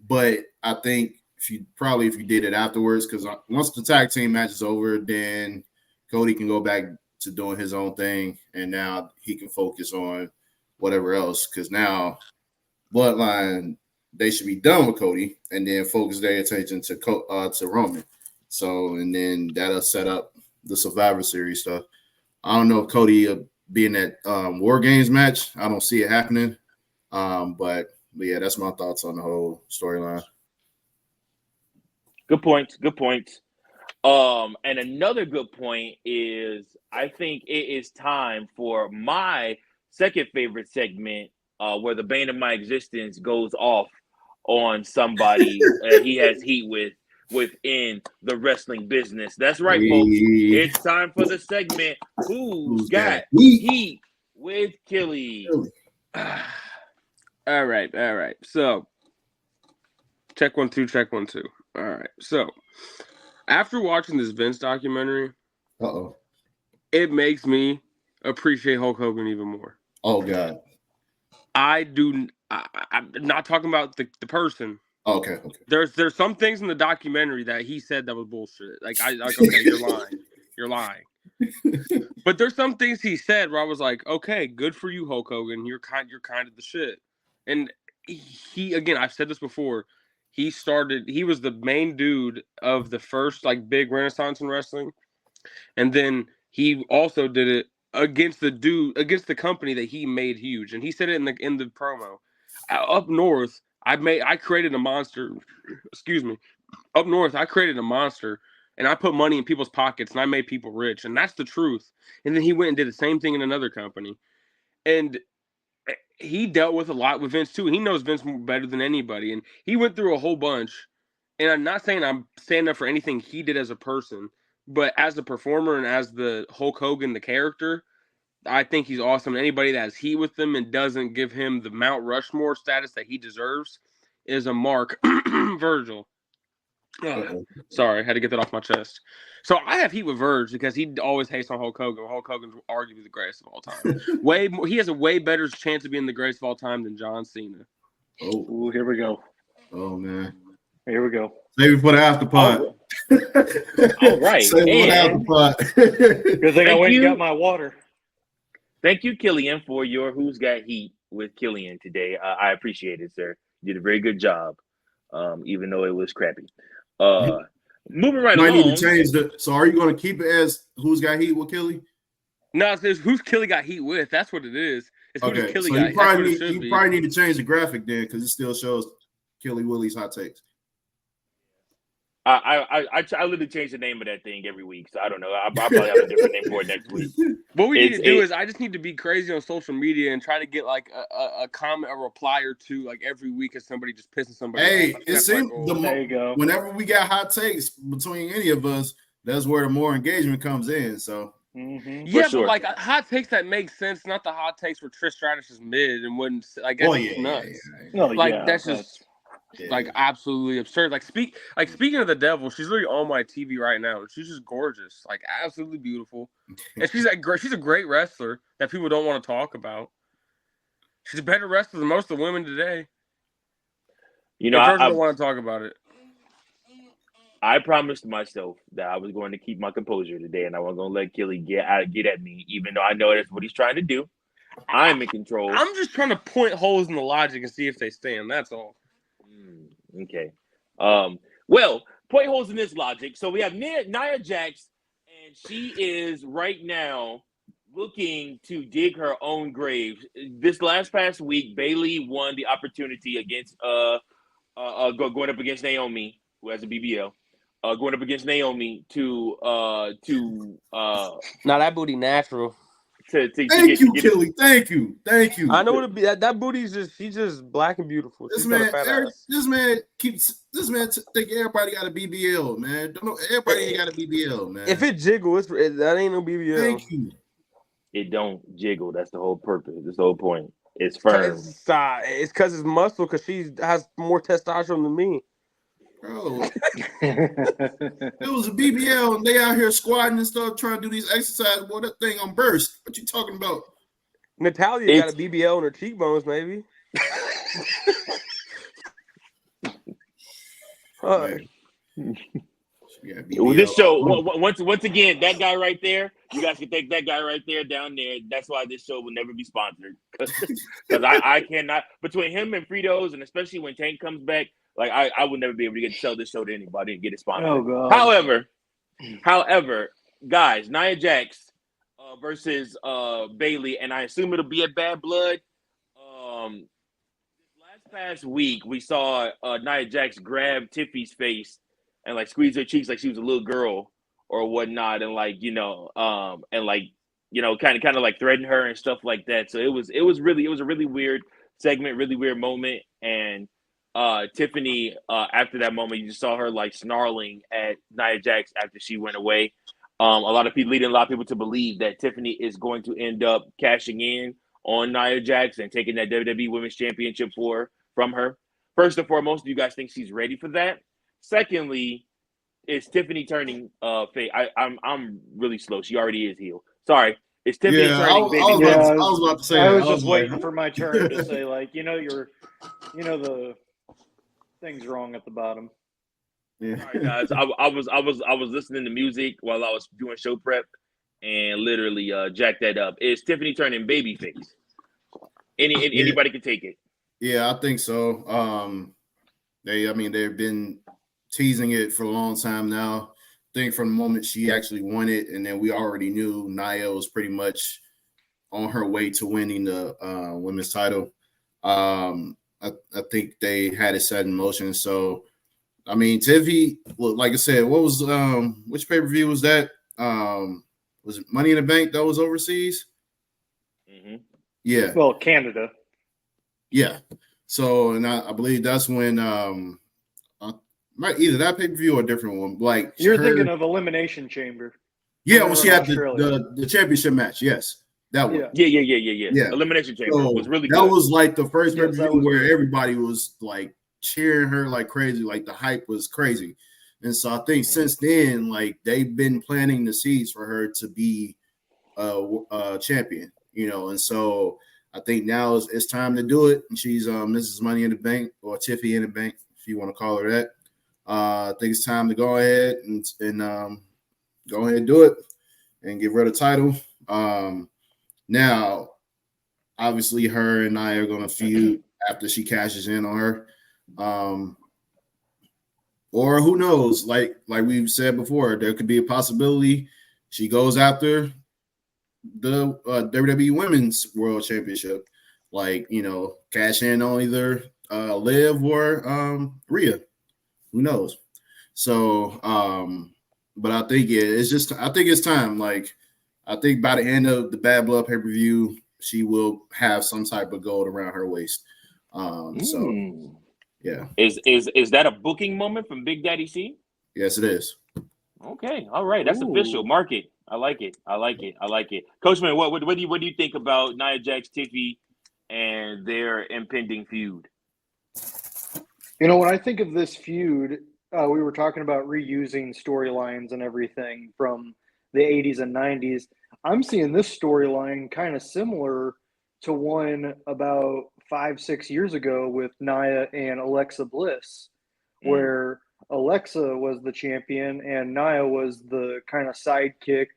But I think if you did it afterwards, because once the tag team match is over, then Cody can go back to doing his own thing, and now he can focus on whatever else, because now Bloodline, they should be done with Cody and then focus their attention to Roman. So, and then that'll set up the Survivor Series stuff. I don't know if Cody will be in that War Games match. I don't see it happening. But yeah, that's my thoughts on the whole storyline. Good point. And another good point is, I think it is time for my second favorite segment, where the bane of my existence goes off on somebody he has heat with. within the wrestling business. That's right, folks. It's time for the segment, Who's Got Heat with Killion. All right. So, check 1 2, check 1 2. All right. So, after watching this Vince documentary, it makes me appreciate Hulk Hogan even more. Oh God. I'm not talking about the person. Okay. There's some things in the documentary that he said that was bullshit. Okay, you're lying. But there's some things he said where I was like, okay, good for you, Hulk Hogan. You're kind of the shit. And he, again, I've said this before. He was the main dude of the first big renaissance in wrestling, and then he also did it against the company that he made huge. And he said it in the promo. Up north, I created a monster. Excuse me. Up north, I created a monster, and I put money in people's pockets, and I made people rich, and that's the truth. And then he went and did the same thing in another company, and he dealt with a lot with Vince too. He knows Vince better than anybody, and he went through a whole bunch. And I'm not saying I'm standing up for anything he did as a person, but as a performer and as the Hulk Hogan, the character, I think he's awesome. Anybody that has heat with him and doesn't give him the Mount Rushmore status that he deserves is a mark. Virgil. Sorry, I had to get that off my chest. So I have heat with Verge because he always hates on Hulk Hogan. Hulk Hogan's arguably the greatest of all time. He has a way better chance of being the greatest of all time than John Cena. Oh, here we go. Oh man, here we go. Save it for the after pod. All right, save it for the after pod. Good thing I went and got my water. Thank you, Killian, for your Who's Got Heat with Killian today. I appreciate it, sir. You did a very good job, even though it was crappy. Moving right along. Need to change so are you going to keep it as Who's Got Heat with Killy? No, it says Who's Killy Got Heat with. That's what it is. It's okay, Who's Killy so got. You probably need to change the graphic then because it still shows Killy Willie's hot takes. I literally change the name of that thing every week, so I don't know. I'll probably have a different name for it next week. What we need to do is I just need to be crazy on social media and try to get a comment, a reply or two every week of somebody just pissing somebody off. Hey, it seems there you go. Whenever we got hot takes between any of us, that's where the more engagement comes in. So yeah, sure. But hot takes that make sense, not the hot takes where Trish Stratus is mid and wouldn't that's nuts. Yeah. That's just. Absolutely absurd. Speaking of the devil, she's literally on my TV right now. She's just gorgeous, absolutely beautiful, and she's a great wrestler that people don't want to talk about. She's a better wrestler than most of the women today. I don't want to talk about it. I promised myself that I was going to keep my composure today, and I wasn't going to let Killy get at me, even though I know that's what he's trying to do. I'm in control. I'm just trying to point holes in the logic and see if they stand. That's all. Okay. Well, point holes in this logic. So we have Nia Jax, and she is right now looking to dig her own grave. This past week, Bayley won the opportunity against going up against Naomi, who has a BBL. Going up against Naomi to now that booty natural. Thank you, Killy. Thank you. I know what it be. That booty's she's just black and beautiful. This man think everybody got a BBL, man. Everybody ain't got a BBL, man. If it jiggles, that ain't no BBL. Thank you. It don't jiggle. That's the whole purpose. That's the whole point. It's firm. It's because it's muscle. Because she has more testosterone than me. Bro, it was a BBL and they out here squatting and stuff trying to do these exercises. Boy, that thing on burst. What you talking about? Natalia got a BBL on her cheekbones, maybe. This show, once again, that guy right there, you guys can take that guy right there down there. That's why this show will never be sponsored. Because I cannot, between him and Fritos, and especially when Tank comes back, I would never be able to sell this show to anybody and get it sponsored. Oh, God. However, guys, Nia Jax versus Bayley, and I assume it'll be a Bad Blood. Past week, we saw Nia Jax grab Tiffany's face and squeeze her cheeks like she was a little girl or whatnot, and kind of threaten her and stuff like that. So it was a really weird segment, really weird moment, and Tiffany, after that moment, you just saw her like snarling at Nia Jax after she went away. A lot of people leading a lot of people to believe that Tiffany is going to end up cashing in on Nia Jax and taking that WWE Women's Championship from her. First and foremost, do you guys think she's ready for that? Secondly, is Tiffany turning face? I'm really slow. She already is heel. Sorry. Is Tiffany turning baby? I was about to say I that. was just waiting for my turn to say, like, the thing's wrong at the bottom. Yeah. Sorry, guys. I was listening to music while I was doing show prep and literally jacked that up. Is Tiffany turning babyface? Anybody can take it. Yeah, I think so. They've been teasing it for a long time now. I think from the moment she actually won it, and then we already knew Nia was pretty much on her way to winning the women's title. I think they had it set in motion. So, I mean, Tiffy, like I said, what was which pay-per-view was that? Was it Money in the Bank that was overseas? Mm-hmm. Yeah. Well, Canada. Yeah. So, and I believe that's when either that pay-per-view or a different one. Like you're thinking of Elimination Chamber. Yeah, well, she had the championship match. Yes, that one. Yeah. Elimination Chamber was really good. That was like the first pay-per-view where everybody was like cheering her like crazy. Like the hype was crazy. And so I think since then, like they've been planting the seeds for her to be a champion, and so I think now it's time to do it. And she's Mrs. Money in the Bank or Tiffy in the Bank, if you want to call her that. I think it's time to go ahead and go ahead and do it and give her the title. Now, obviously, her and I are going to feud after she cashes in on her. Or who knows? Like we've said before, there could be a possibility she goes after the WWE Women's World Championship. Like, cash in on either Liv or Rhea. Who knows? So, but I think I think it's time. Like, I think by the end of the Bad Blood pay-per-view, she will have some type of gold around her waist. So yeah. Is that a booking moment from Big Daddy C? Yes, it is. Okay, all right. That's official. Mark it. I like it. Coachman, what do you think about Nia Jax, Tiffy, and their impending feud? When I think of this feud, we were talking about reusing storylines and everything from the 80s and 90s. I'm seeing this storyline kind of similar to one about 5-6 years ago with Nia and Alexa Bliss, where Alexa was the champion and Nia was the kind of sidekick,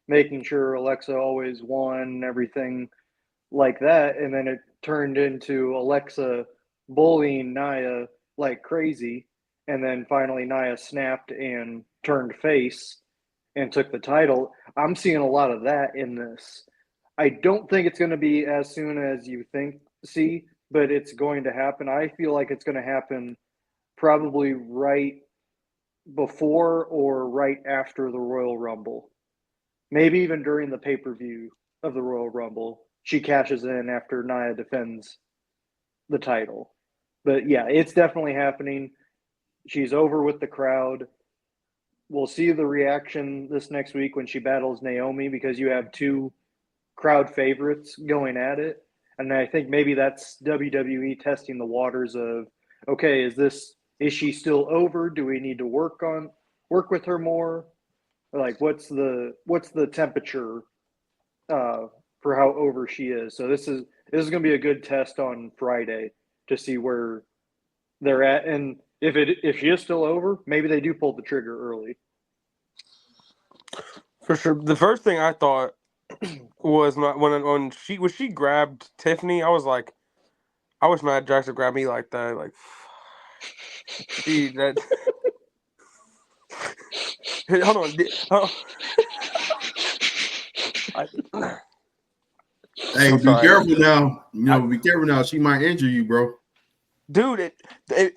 making sure Alexa always won and everything like that. And then it turned into Alexa bullying Nia like crazy. And then finally Nia snapped and turned face and took the title. I'm seeing a lot of that in this. I don't think it's going to be as soon as you see, but it's going to happen. I feel like it's going to happen probably right before or right after the Royal Rumble. Maybe even during the pay-per-view of the Royal Rumble. She cashes in after Nia defends the title. But yeah, it's definitely happening. She's over with the crowd. We'll see the reaction this next week when she battles Naomi, because you have two crowd favorites going at it. And I think maybe that's WWE testing the waters of, okay, is she still over? Do we need to work with her more? Like, what's the temperature for how over she is? So this is going to be a good test on Friday to see where they're at. And if she is still over, maybe they do pull the trigger early. For sure. The first thing I thought was when she grabbed Tiffany, I was like, I wish Nia Jax would grab me like that. Like, gee, that. Hold on. Hey, be careful now. Be careful now. She might injure you, bro. Dude, with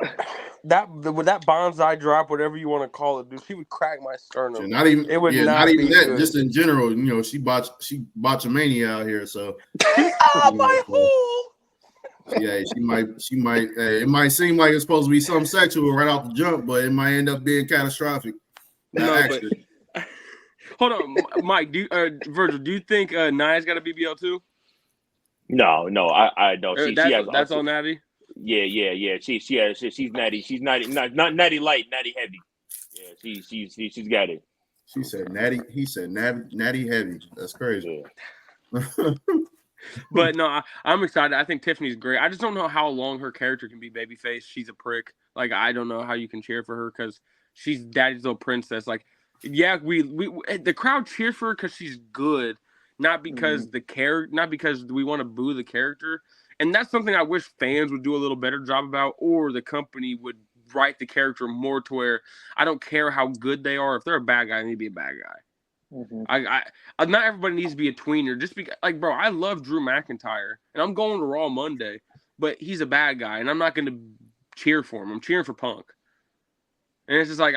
that bonsai drop, whatever you want to call it, dude, she would crack my sternum. Not even that. Good. Just in general, she botchamania out here. So my hole. Yeah, she might. It might seem like it's supposed to be something sexual right off the jump, but it might end up being catastrophic. No, but hold on, Mike. Virgil, do you think Nia's got a BBL too? No, I don't. She has that's on Natty. Yeah. She's natty. She's natty, not natty light, natty heavy. Yeah, she's got it. She said natty. He said natty heavy. That's crazy. Yeah. But no, I'm excited. I think Tiffany's great. I just don't know how long her character can be babyface. She's a prick. Like, I don't know how you can cheer for her because she's daddy's little princess. Like, yeah, we the crowd cheers for her because she's good, not because not because we want to boo the character. And that's something I wish fans would do a little better job about, or the company would write the character more to where I don't care how good they are. If they're a bad guy, they need to be a bad guy. I not everybody needs to be a tweener. Just because, like, bro, I love Drew McIntyre, and I'm going to Raw Monday, but he's a bad guy, and I'm not going to cheer for him. I'm cheering for Punk. And it's just like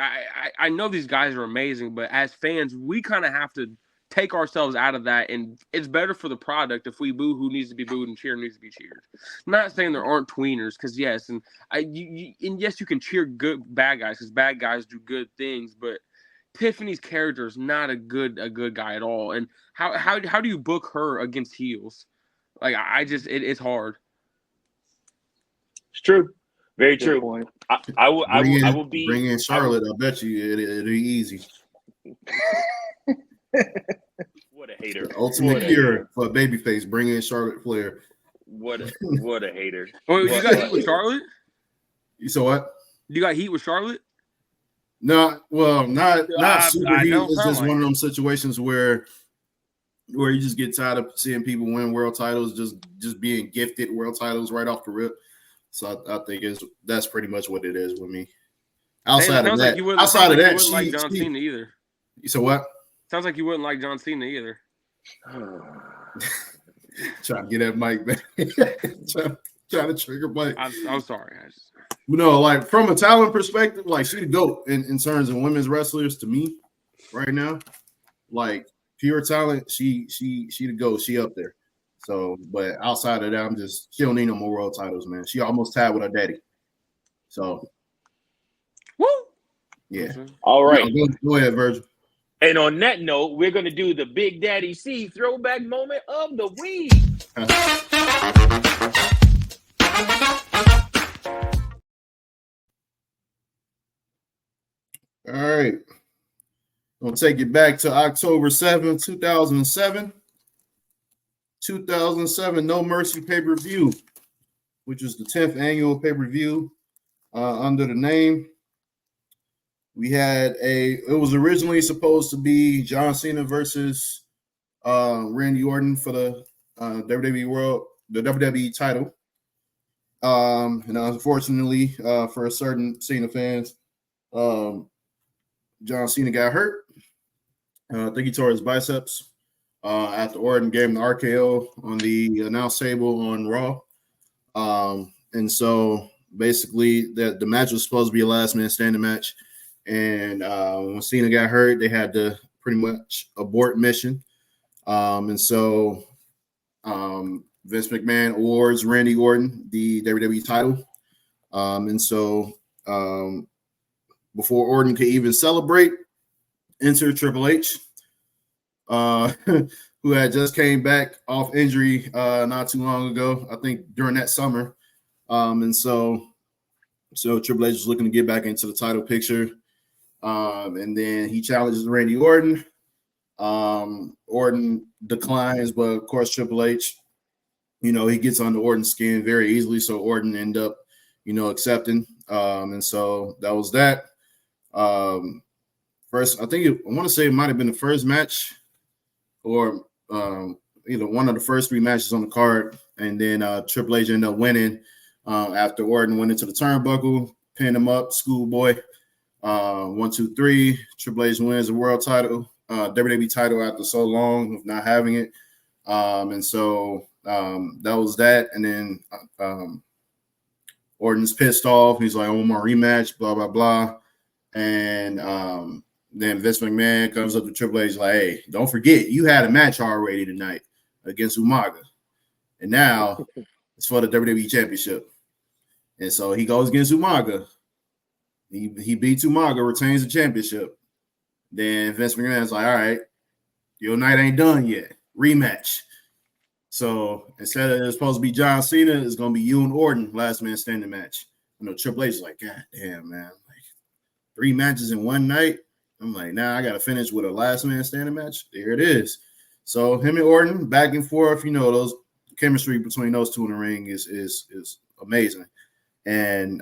I know these guys are amazing, but as fans, we kind of have to take ourselves out of that, and it's better for the product if we boo who needs to be booed and cheer who needs to be cheered. I'm not saying there aren't tweeners, because yes, and yes, you can cheer good bad guys because bad guys do good things, but Tiffany's character is not a good guy at all. And how do you book her against heels? Like, it's hard. It's true. Very true. Point. I will be bring in Charlotte. I bet you it'll be easy. What a hater! The ultimate cure for a babyface. Bring in Charlotte Flair. What a hater! Oh, you got heat with Charlotte? You saw what? You got heat with Charlotte? No, well, not super heat. It's just like one of them situations where you just get tired of seeing people win world titles, just being gifted world titles right off the rip. So I think that's pretty much what it is with me. Outside of that, you wouldn't like John Cena either. You said what? Sounds like you wouldn't like John Cena either. Trying to get that mic back. trying to trigger Mike. I'm sorry. No, like from a talent perspective, like she the GOAT in terms of women's wrestlers to me right now. Like pure talent, she the GOAT. She up there. So, but outside of that, she don't need no more world titles, man. She almost tied with her daddy. So, woo. Yeah. All right. Go ahead, Virgil. And on that note, we're going to do the Big Daddy C throwback moment of the week. All right. We'll take it back to October 7th, 2007. 2007 No Mercy pay-per-view, which is the 10th annual pay-per-view under the name. We had it was originally supposed to be John Cena versus Randy Orton for the WWE title. And unfortunately, for certain Cena fans, John Cena got hurt. I think he tore his biceps after Orton gave him the RKO on the announce table on Raw. And so basically the match was supposed to be a last man standing match. And when Cena got hurt, they had to pretty much abort mission. And so Vince McMahon awards Randy Orton the WWE title. And so before Orton could even celebrate, enter Triple H, who had just came back off injury not too long ago, I think during that summer. And so Triple H was looking to get back into the title picture. And then he challenges Randy Orton. Orton declines, but of course Triple H, he gets under Orton's skin very easily. So Orton ended up, accepting. And so that was that. First, I want to say it might have been the first match or either one of the first three matches on the card. And then Triple H ended up winning after Orton went into the turnbuckle, pinned him up, schoolboy. 1, 2, 3. Triple H wins the world title, WWE title after so long of not having it. And so that was that. And then Orton's pissed off. He's like, I want my rematch, blah, blah, blah. And then Vince McMahon comes up to Triple H like, hey, don't forget, you had a match already tonight against Umaga. And now It's for the WWE Championship. And so he goes against Umaga. He beats Umaga, retains the championship. Then Vince McMahon's like, all right, your night ain't done yet. Rematch. So instead of it's supposed to be John Cena, it's going to be you and Orton, last man standing match. I know Triple H is like, God damn, man. Like 3 matches in one night. I'm like, nah, I got to finish with a last man standing match. There it is. So him and Orton, back and forth, those chemistry between those two in the ring is amazing. And,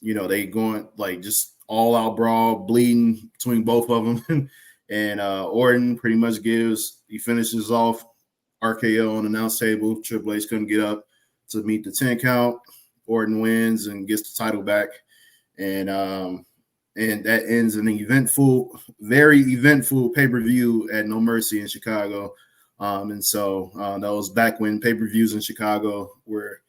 they going like just all out brawl, bleeding between both of them. And Orton pretty much he finishes off RKO on the announce table. Triple H couldn't get up to meet the 10 count. Orton wins and gets the title back. And that ends an very eventful pay-per-view at No Mercy in Chicago. And so that was back when pay-per-views in Chicago were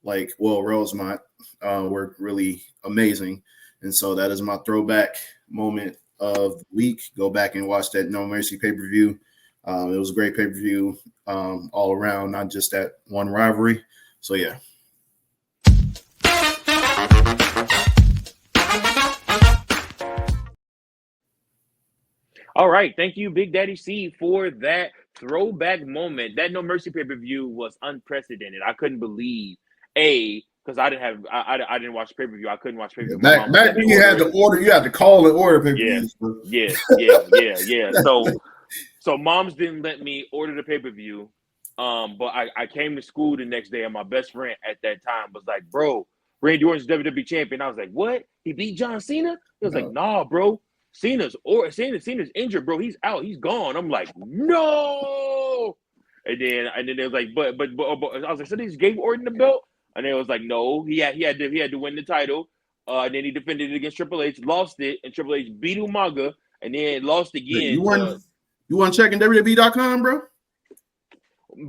Rosemont were really amazing. And so that is my throwback moment of the week. Go back and watch that No Mercy pay-per-view. It was a great pay-per-view all around, not just that one rivalry. So, yeah. All right. Thank you, Big Daddy C, for that throwback moment. That No Mercy pay-per-view was unprecedented. I couldn't believe, because I didn't watch pay-per-view. I couldn't watch pay-per-view. Back then you had to order, you had to call and order pay-per-views. Yeah. So moms didn't let me order the pay-per-view. But I came to school the next day, and my best friend at that time was like, bro, Randy Orton's WWE champion. I was like, what? He beat John Cena? He was like, nah, bro. Cena's injured, bro. He's out. He's gone. I'm like, no. And then it was like, but I was like, so they just gave Orton the belt? And then it was like, no, he had to win the title. And then he defended it against Triple H, lost it, and Triple H beat Umaga, and then lost again. You weren't checking WWE.com, bro?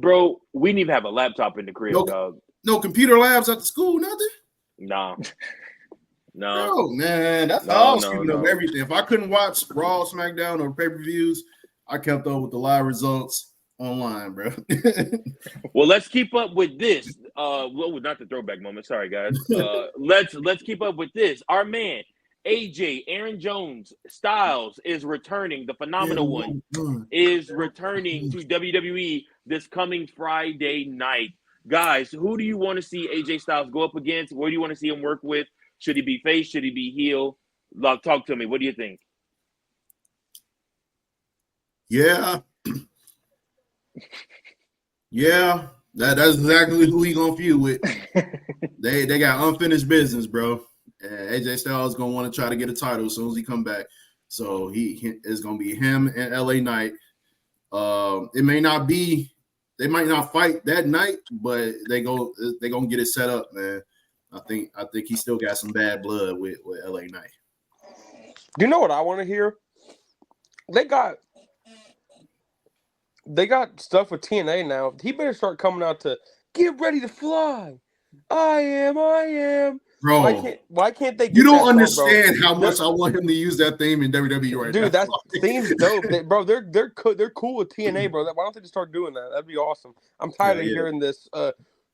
Bro, we didn't even have a laptop in the crib, dog. No computer labs at the school, nothing? Nah. No. Oh, man, that's how I was keeping up everything. If I couldn't watch Raw, SmackDown, or pay-per-views, I kept up with the live results online, bro. Well, let's keep up with this. Not the throwback moment. Sorry, guys. Let's keep up with this. Our man, AJ, Aaron Jones, Styles is returning. The phenomenal one is returning to WWE this coming Friday night. Guys, who do you want to see AJ Styles go up against? What do you want to see him work with? Should he be face? Should he be heel? Talk to me. What do you think? Yeah. That's exactly who he gonna feud with. They got unfinished business, bro. And AJ Styles gonna want to try to get a title as soon as he come back. So he is gonna be him and LA Knight. They might not fight that night, but they gonna get it set up, man. I think he still got some bad blood with LA Knight. You know what I want to hear? They got stuff with TNA now. He better start coming out to get ready to fly. I am. Bro, why can't they? You don't understand how much I want him to use that theme in WWE right now. Dude, that theme's dope. They're cool with TNA, bro. Why don't they just start doing that? That'd be awesome. I'm tired of hearing this.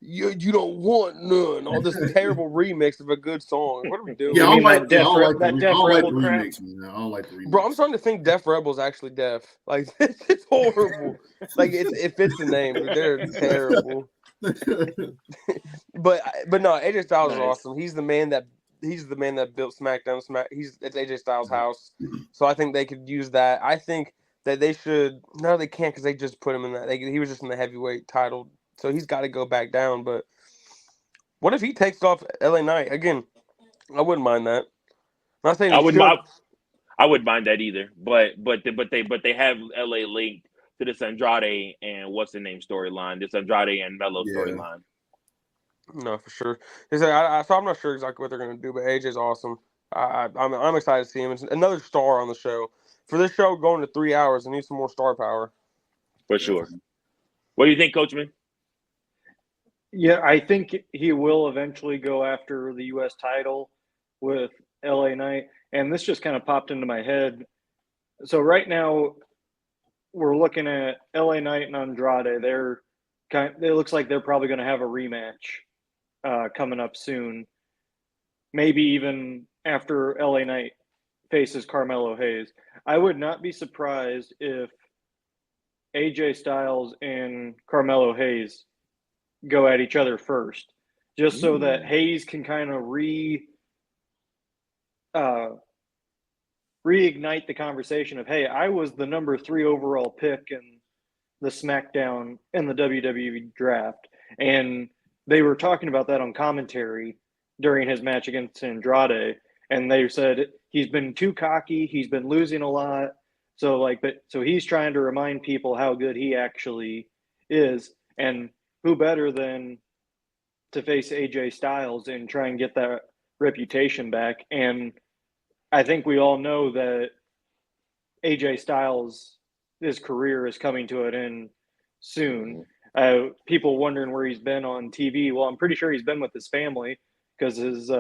You don't want none. All this terrible remix of a good song. What are we doing? Yeah, I don't like the remix, man. I don't like the remix. Bro, I'm starting to think Def Rebel's actually deaf. Like it's horrible. Like it fits the name, but they're terrible. but no, AJ Styles is awesome. He's the man that built SmackDown. It's AJ Styles' house. So I think they could use that. I think that they should. No, they can't because they just put him in that. He was just in the heavyweight title. So he's got to go back down. But what if he takes off LA Knight again? I wouldn't mind that. I'm not saying I wouldn't mind that either. But they have LA linked to this Andrade and what's the name storyline? This Andrade and Melo storyline. No, for sure. So I'm not sure exactly what they're going to do. But AJ's awesome. I'm excited to see him. It's another star on the show. For this show going to 3 hours, I need some more star power. For sure. What do you think, Coachman? Yeah, I think he will eventually go after the U.S. title with LA Knight. And this just kind of popped into my head. So right now we're looking at LA Knight and Andrade. They're it looks like they're probably going to have a rematch coming up soon. Maybe even after LA Knight faces Carmelo Hayes. I would not be surprised if AJ Styles and Carmelo Hayes go at each other first, just so that Hayes can kind of reignite the conversation of, hey, I was the number 3 overall pick in the SmackDown in the WWE draft. And they were talking about that on commentary during his match against Andrade. And they said he's been too cocky. He's been losing a lot. So he's trying to remind people how good he actually is. And who better than to face AJ Styles and try and get that reputation back. And I think we all know that AJ Styles, his career is coming to an end soon. People wondering where he's been on TV. Well, I'm pretty sure he's been with his family because his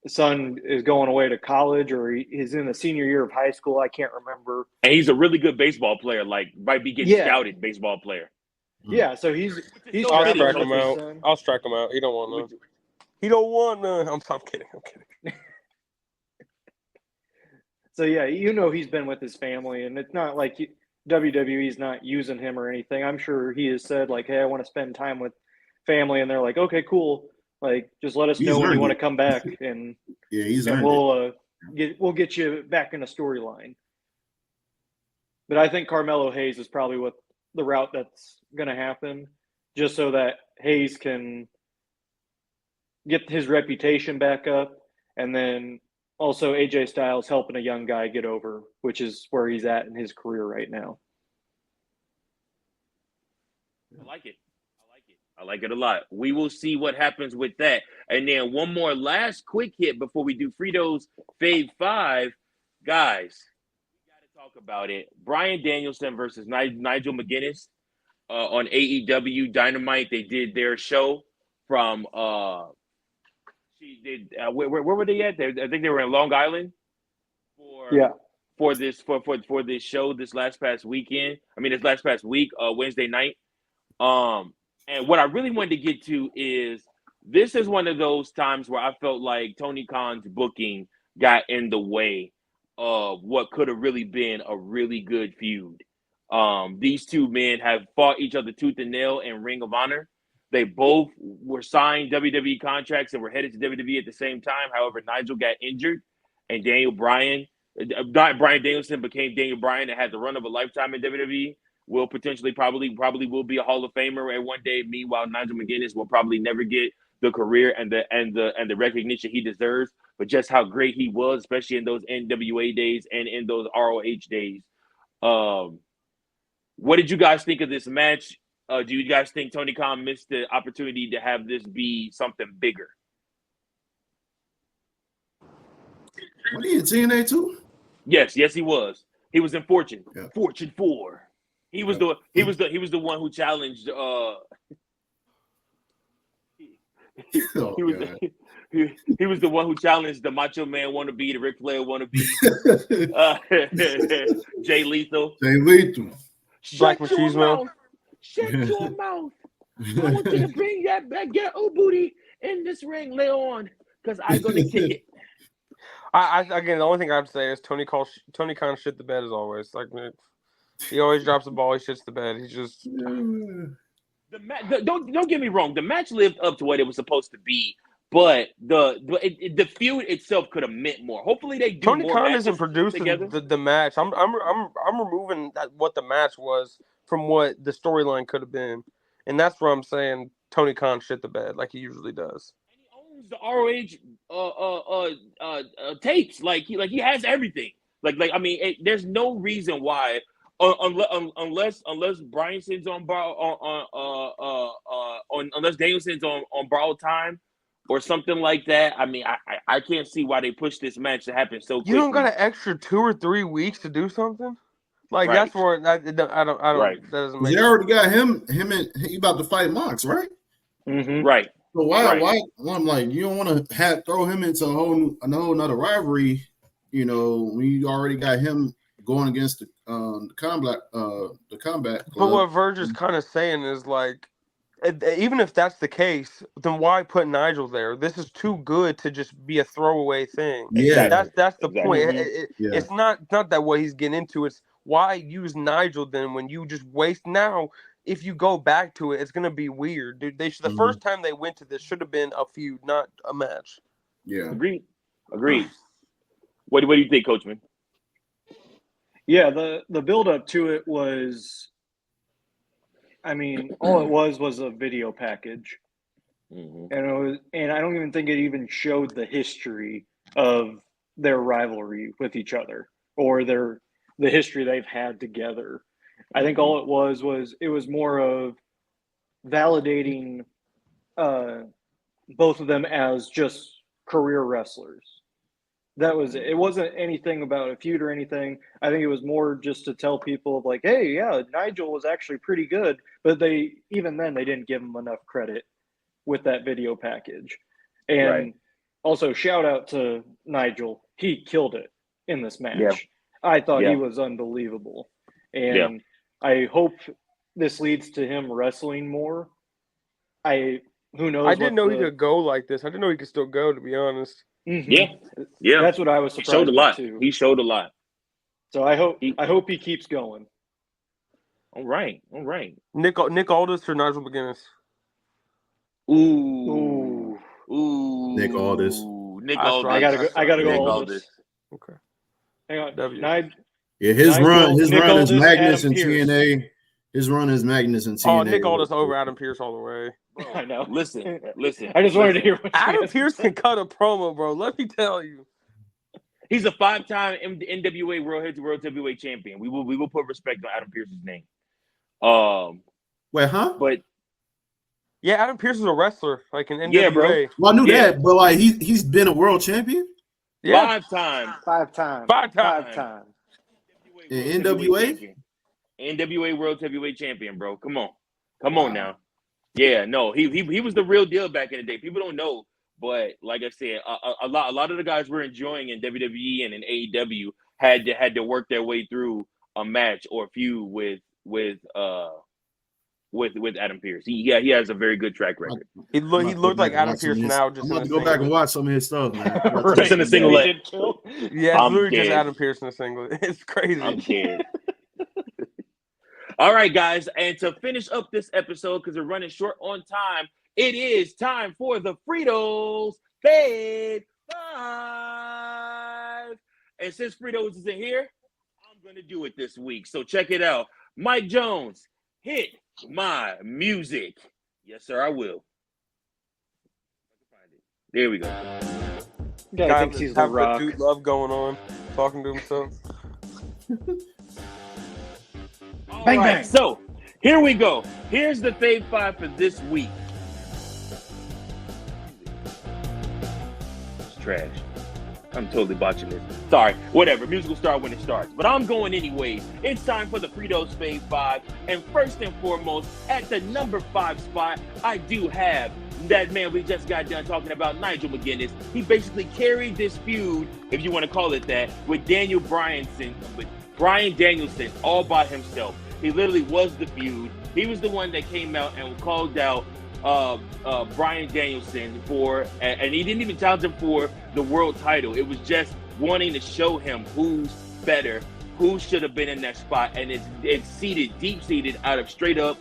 son is going away to college, or he's in the senior year of high school. I can't remember. And he's a really good baseball player. Like, might be getting scouted baseball player. Yeah, so he's I'll strike him out. I'll strike him out. He don't want none. He don't want none. I'm kidding. So yeah, he's been with his family, and it's not like WWE's not using him or anything. I'm sure he has said like, "Hey, I want to spend time with family," and they're like, "Okay, cool. Like, just let us know when you want to come back, and we'll get you back in a storyline." But I think Carmelo Hayes is probably what the route that's going to happen, just so that Hayes can get his reputation back up, and then also AJ Styles helping a young guy get over, which is where he's at in his career right now. I like it. I like it a lot. We will see what happens with that. And then one more last quick hit before we do Frito's Fave 5. Guys, we got to talk about it. Bryan Danielson versus Nigel McGuinness on AEW Dynamite. They did their show from where were they at? I think they were in Long Island for this show this last past weekend. This last past week, Wednesday night. And what I really wanted to get to is this is one of those times where I felt like Tony Khan's booking got in the way of what could have really been a really good feud. These two men have fought each other tooth and nail in Ring of Honor. They both were signed WWE contracts and were headed to WWE at the same time. However, Nigel got injured, and Bryan Danielson became Daniel Bryan and had the run of a lifetime in WWE. Will potentially probably will be a Hall of Famer at one day. Meanwhile, Nigel McGuinness will probably never get the career and the recognition he deserves. But just how great he was, especially in those NWA days and in those ROH days. What did you guys think of this match? Do you guys think Tony Khan missed the opportunity to have this be something bigger? What, he in TNA too? Yes, he was. He was in Fortune. Yeah. Fortune 4. He was the one who challenged. He was the one who challenged the Macho Man wannabe, the Ric Flair wannabe, Jay Lethal. Black Machismo. Shut your mouth! I want you to bring that back, get booty in this ring, Leon, because I'm gonna kick it. Again, the only thing I have to say is Tony Khan shit the bed as always. Like, he always drops the ball. He shits the bed. He's just don't get me wrong. The match lived up to what it was supposed to be, but the feud itself could have meant more. Hopefully, they do. Tony more Khan isn't producing the match. I'm removing what the match was from what the storyline could have been, and that's where I'm saying Tony Khan shit the bed like he usually does. And he owns the ROH tapes. Like he has everything. There's no reason why. Unless Bryanson's on unless Danielson's on borrowed time or something like that. I can't see why they pushed this match to happen so quickly. You don't got an extra 2 or 3 weeks to do something. Like right. That's where I don't. Right. That doesn't make. They already got him and he about to fight Mox, right? Mm-hmm. Right. So why? I'm like, you don't want to throw him into a whole another rivalry. When you already got him going against combat club. But what Verge is kind of saying is like, even if that's the case, then why put Nigel there? This is too good to just be a throwaway thing. Yeah, that's the point. Yeah. It's not that what he's getting into. It's why use Nigel then when you just waste now. If you go back to it, it's gonna be weird, dude. They should, the first time they went to this should have been a feud, not a match. Yeah, Agreed. What do you think, Coachman? Yeah, the build up to it was, I mean, all it was a video package, and I don't even think it even showed the history of their rivalry with each other or the history they've had together. I think all it was more of validating both of them as just career wrestlers. That was it. It wasn't anything about a feud or anything. I think it was more just to tell people like, hey, yeah, Nigel was actually pretty good, but even then they didn't give him enough credit with that video package. And also shout out to Nigel. He killed it in this match. Yeah. I thought he was unbelievable. And I hope this leads to him wrestling more. Who knows? I didn't know he could go like this. I didn't know he could still go, to be honest. Yeah. That's what I was surprised. He showed a lot. Too. He showed a lot. So I hope he keeps going. All right. Nick Aldis or Nigel McGuinness? Ooh. Nick Aldis. I gotta go Aldis. Okay. Hang on. His run is Aldis, Magnus Adam and Pearce. TNA. His run is Magnus and TNA. Oh, Nick Aldis over Adam Pearce all the way. I know. Listen. I just wanted to hear what Adam Pearce can cut a promo, bro. Let me tell you. He's a 5-time NWA World Heavyweight Champion. We will put respect on Adam Pearce's name. Wait, huh? But yeah, Adam Pearce is a wrestler, like in NWA. Yeah, bro. Well, I knew that, but like he's been a world champion. Yeah, 5 times. 5 times. In NWA? NWA World Heavyweight Champion, bro. Come on now. Yeah, no, he was the real deal back in the day. People don't know, but like I said, a lot of the guys we're enjoying in WWE and in AEW had to work their way through a match or a feud with Adam Pearce. He has a very good track record. He looked like Adam Pearce now. Just I'm about to go back and watch some of his stuff, man. Just in a single leg. Yeah, it's literally just Adam Pearce in a single. It's crazy. I'm scared. All right, guys, and to finish up this episode, because we're running short on time, it is time for the Fritos Fave 5. And since Fritos isn't here, I'm going to do it this week. So check it out. Mike Jones, hit my music. Yes, sir, I will. There we go. Guy thinks he's the Rock. Dude love going on, talking to himself. Bang, bang. So, here we go. Here's the Fave 5 for this week. It's trash. I'm totally botching this. Sorry. Whatever. Music will start when it starts. But I'm going anyways. It's time for the Fritos Fave 5. And first and foremost, at the number 5 spot, I do have that man we just got done talking about, Nigel McGuinness. He basically carried this feud, if you want to call it that, with Bryan Danielson all by himself. He literally was the feud. He was the one that came out and called out Bryan Danielson and he didn't even challenge him for the world title. It was just wanting to show him who's better, who should have been in that spot, and it's deep-seated out of straight up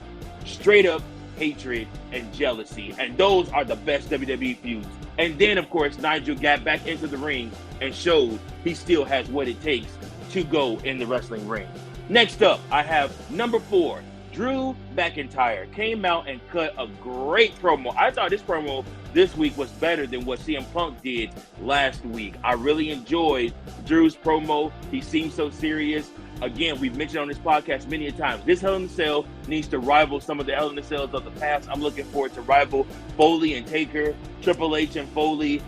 hatred and jealousy. And those are the best WWE feuds. And then, of course, Nigel got back into the ring and showed he still has what it takes to go in the wrestling ring. Next up, I have number 4. Drew McIntyre came out and cut a great promo. I thought this promo this week was better than what CM Punk did last week. I really enjoyed Drew's promo. He seemed so serious. Again, we've mentioned on this podcast many a times, this Hell in a Cell needs to rival some of the Hell in a Cells of the past. I'm looking forward to rival Foley and Taker, Triple H and Foley,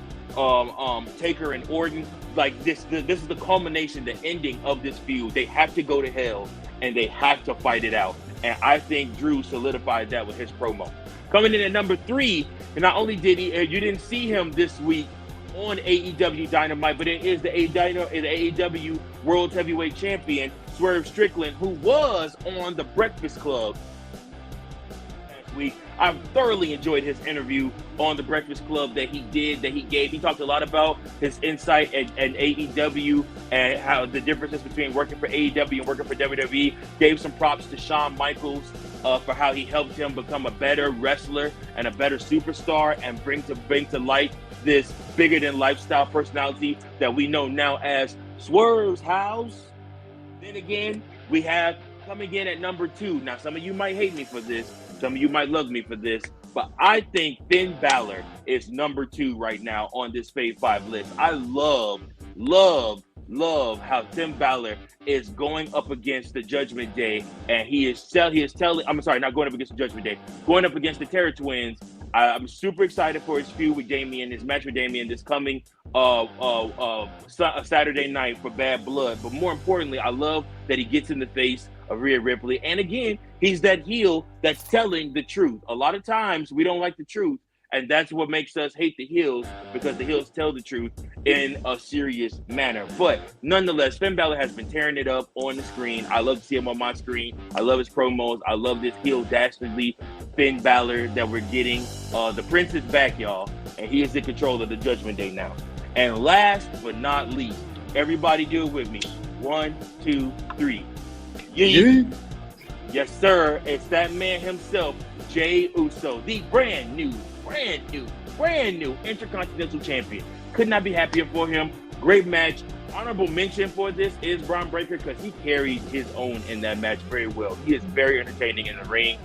Taker and Orton. Like this is the culmination, the ending of this feud. They have to go to hell and they have to fight it out. And I think Drew solidified that with his promo. Coming in at number 3, and not only did you didn't see him this week on AEW Dynamite, but it is the AEW World Heavyweight Champion, Swerve Strickland, who was on The Breakfast Club last week. I've thoroughly enjoyed his interview on The Breakfast Club that he gave. He talked a lot about his insight at AEW and how the differences between working for AEW and working for WWE. Gave some props to Shawn Michaels for how he helped him become a better wrestler and a better superstar and bring to light this bigger than lifestyle personality that we know now as Swerve's House. Then again, we have coming in at number 2. Now, some of you might hate me for this. Some of you might love me for this. But I think Finn Balor is number 2 right now on this Fave 5 list. I love how Finn Balor is going up against the Judgment Day. And not going up against the Judgment Day. Going up against the Terror Twins. I'm super excited for his feud with Damian, his match with Damian this coming Saturday night for Bad Blood. But more importantly, I love that he gets in the face of Rhea Ripley. And again, he's that heel that's telling the truth. A lot of times we don't like the truth, and that's what makes us hate the heels, because the heels tell the truth in a serious manner. But nonetheless, Finn Balor has been tearing it up on the screen. I love to see him on my screen. I love his promos. I love this heel dastardly Finn Balor that we're getting. The Prince is back, y'all, and he is in control of the Judgment Day now. And last but not least, everybody do it with me. 1, 2, 3. Yeah. Yes, sir. It's that man himself, Jey Uso, the brand new Intercontinental Champion. Could not be happier for him. Great match. Honorable mention for this is Braun Breakker, because he carried his own in that match very well. He is very entertaining in the ring,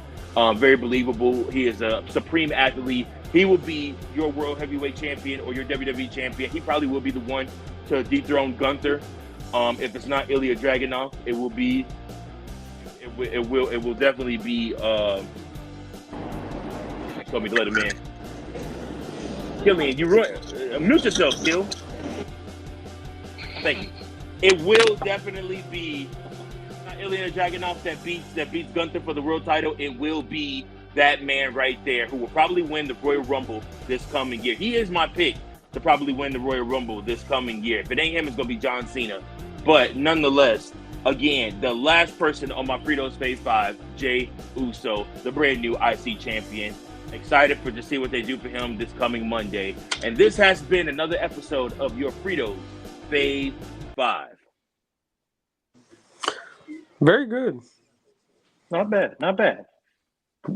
very believable. He is a supreme athlete. He will be your World Heavyweight Champion or your WWE Champion. He probably will be the one to dethrone Gunther. If it's not Ilya Dragunov, it will be. It will definitely be. Told me to let him in. Killian, you mute yourself, Kill. Thank you. It will definitely be not Ilya Dragunov that beats Gunther for the world title. It will be that man right there who will probably win the Royal Rumble this coming year. He is my pick to probably win the Royal Rumble this coming year. If it ain't him, it's gonna be John Cena. But nonetheless, again, the last person on my Fritos Phase 5, Jey Uso, the brand new IC champion. Excited to see what they do for him this coming Monday. And this has been another episode of your Fritos Phase 5. Very good. Not bad.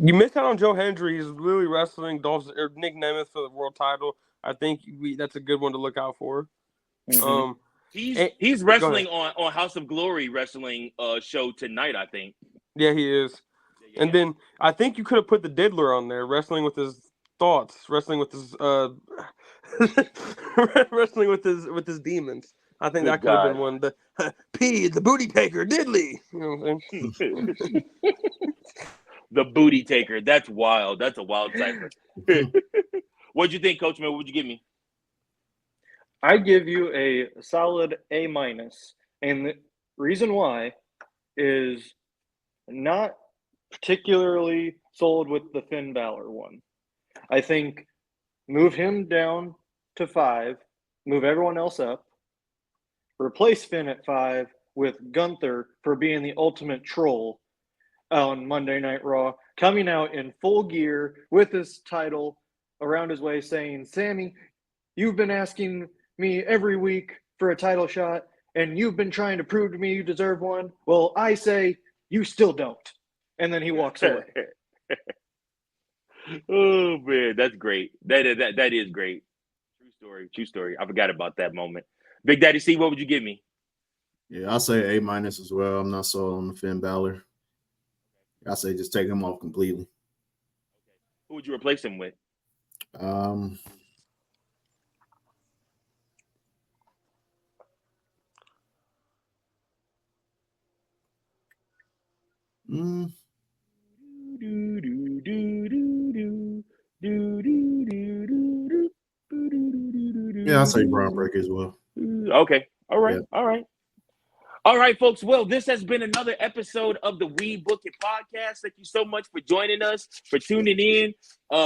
You missed out on Joe Hendry. He's literally wrestling Nick Nemeth for the world title. I think that's a good one to look out for. Mm-hmm. He's wrestling on House of Glory wrestling show tonight, I think. Yeah, he is. Yeah. And then I think you could have put the Diddler on there, wrestling with his thoughts, wrestling with his wrestling with his demons. I think that could have been one. The booty taker, Diddley. You know what I'm saying? The booty taker. That's wild. That's a wild cipher. What'd you think, Coach Man? What would you give me? I give you a solid A-, and the reason why is not particularly sold with the Finn Balor one. I think move him down to 5, move everyone else up, replace Finn at 5 with Gunther for being the ultimate troll on Monday Night Raw, coming out in full gear with his title around his waist saying, Sami, you've been asking me every week for a title shot, and you've been trying to prove to me you deserve one. Well, I say you still don't. And then he walks away. Oh man, that's great. That is great. True story. I forgot about that moment. Big Daddy C, what would you give me? Yeah, I'll say A- as well. I'm not sold on the Finn Balor. I say just take him off completely. Who would you replace him with? Yeah, I'll say Braun Breakker as well. Okay. All right. Yeah. All right, folks. Well, this has been another episode of the We Book It podcast. Thank you so much for joining us, for tuning in.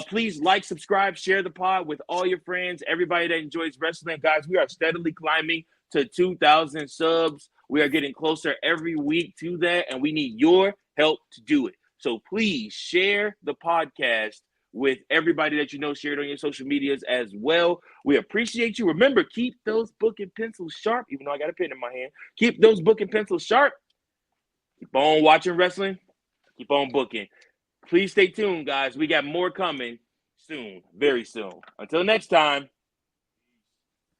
Please like, subscribe, share the pod with all your friends, everybody that enjoys wrestling. Guys, we are steadily climbing to 2,000 subs We are getting closer every week to that, and we need your help to do it. So please share the podcast with everybody that you know. Share it on your social medias as well. We appreciate you. Remember, keep those book and pencils sharp, even though I got a pen in my hand. Keep those book and pencils sharp. Keep on watching wrestling. Keep on booking. Please stay tuned, guys. We got more coming soon, very soon. Until next time.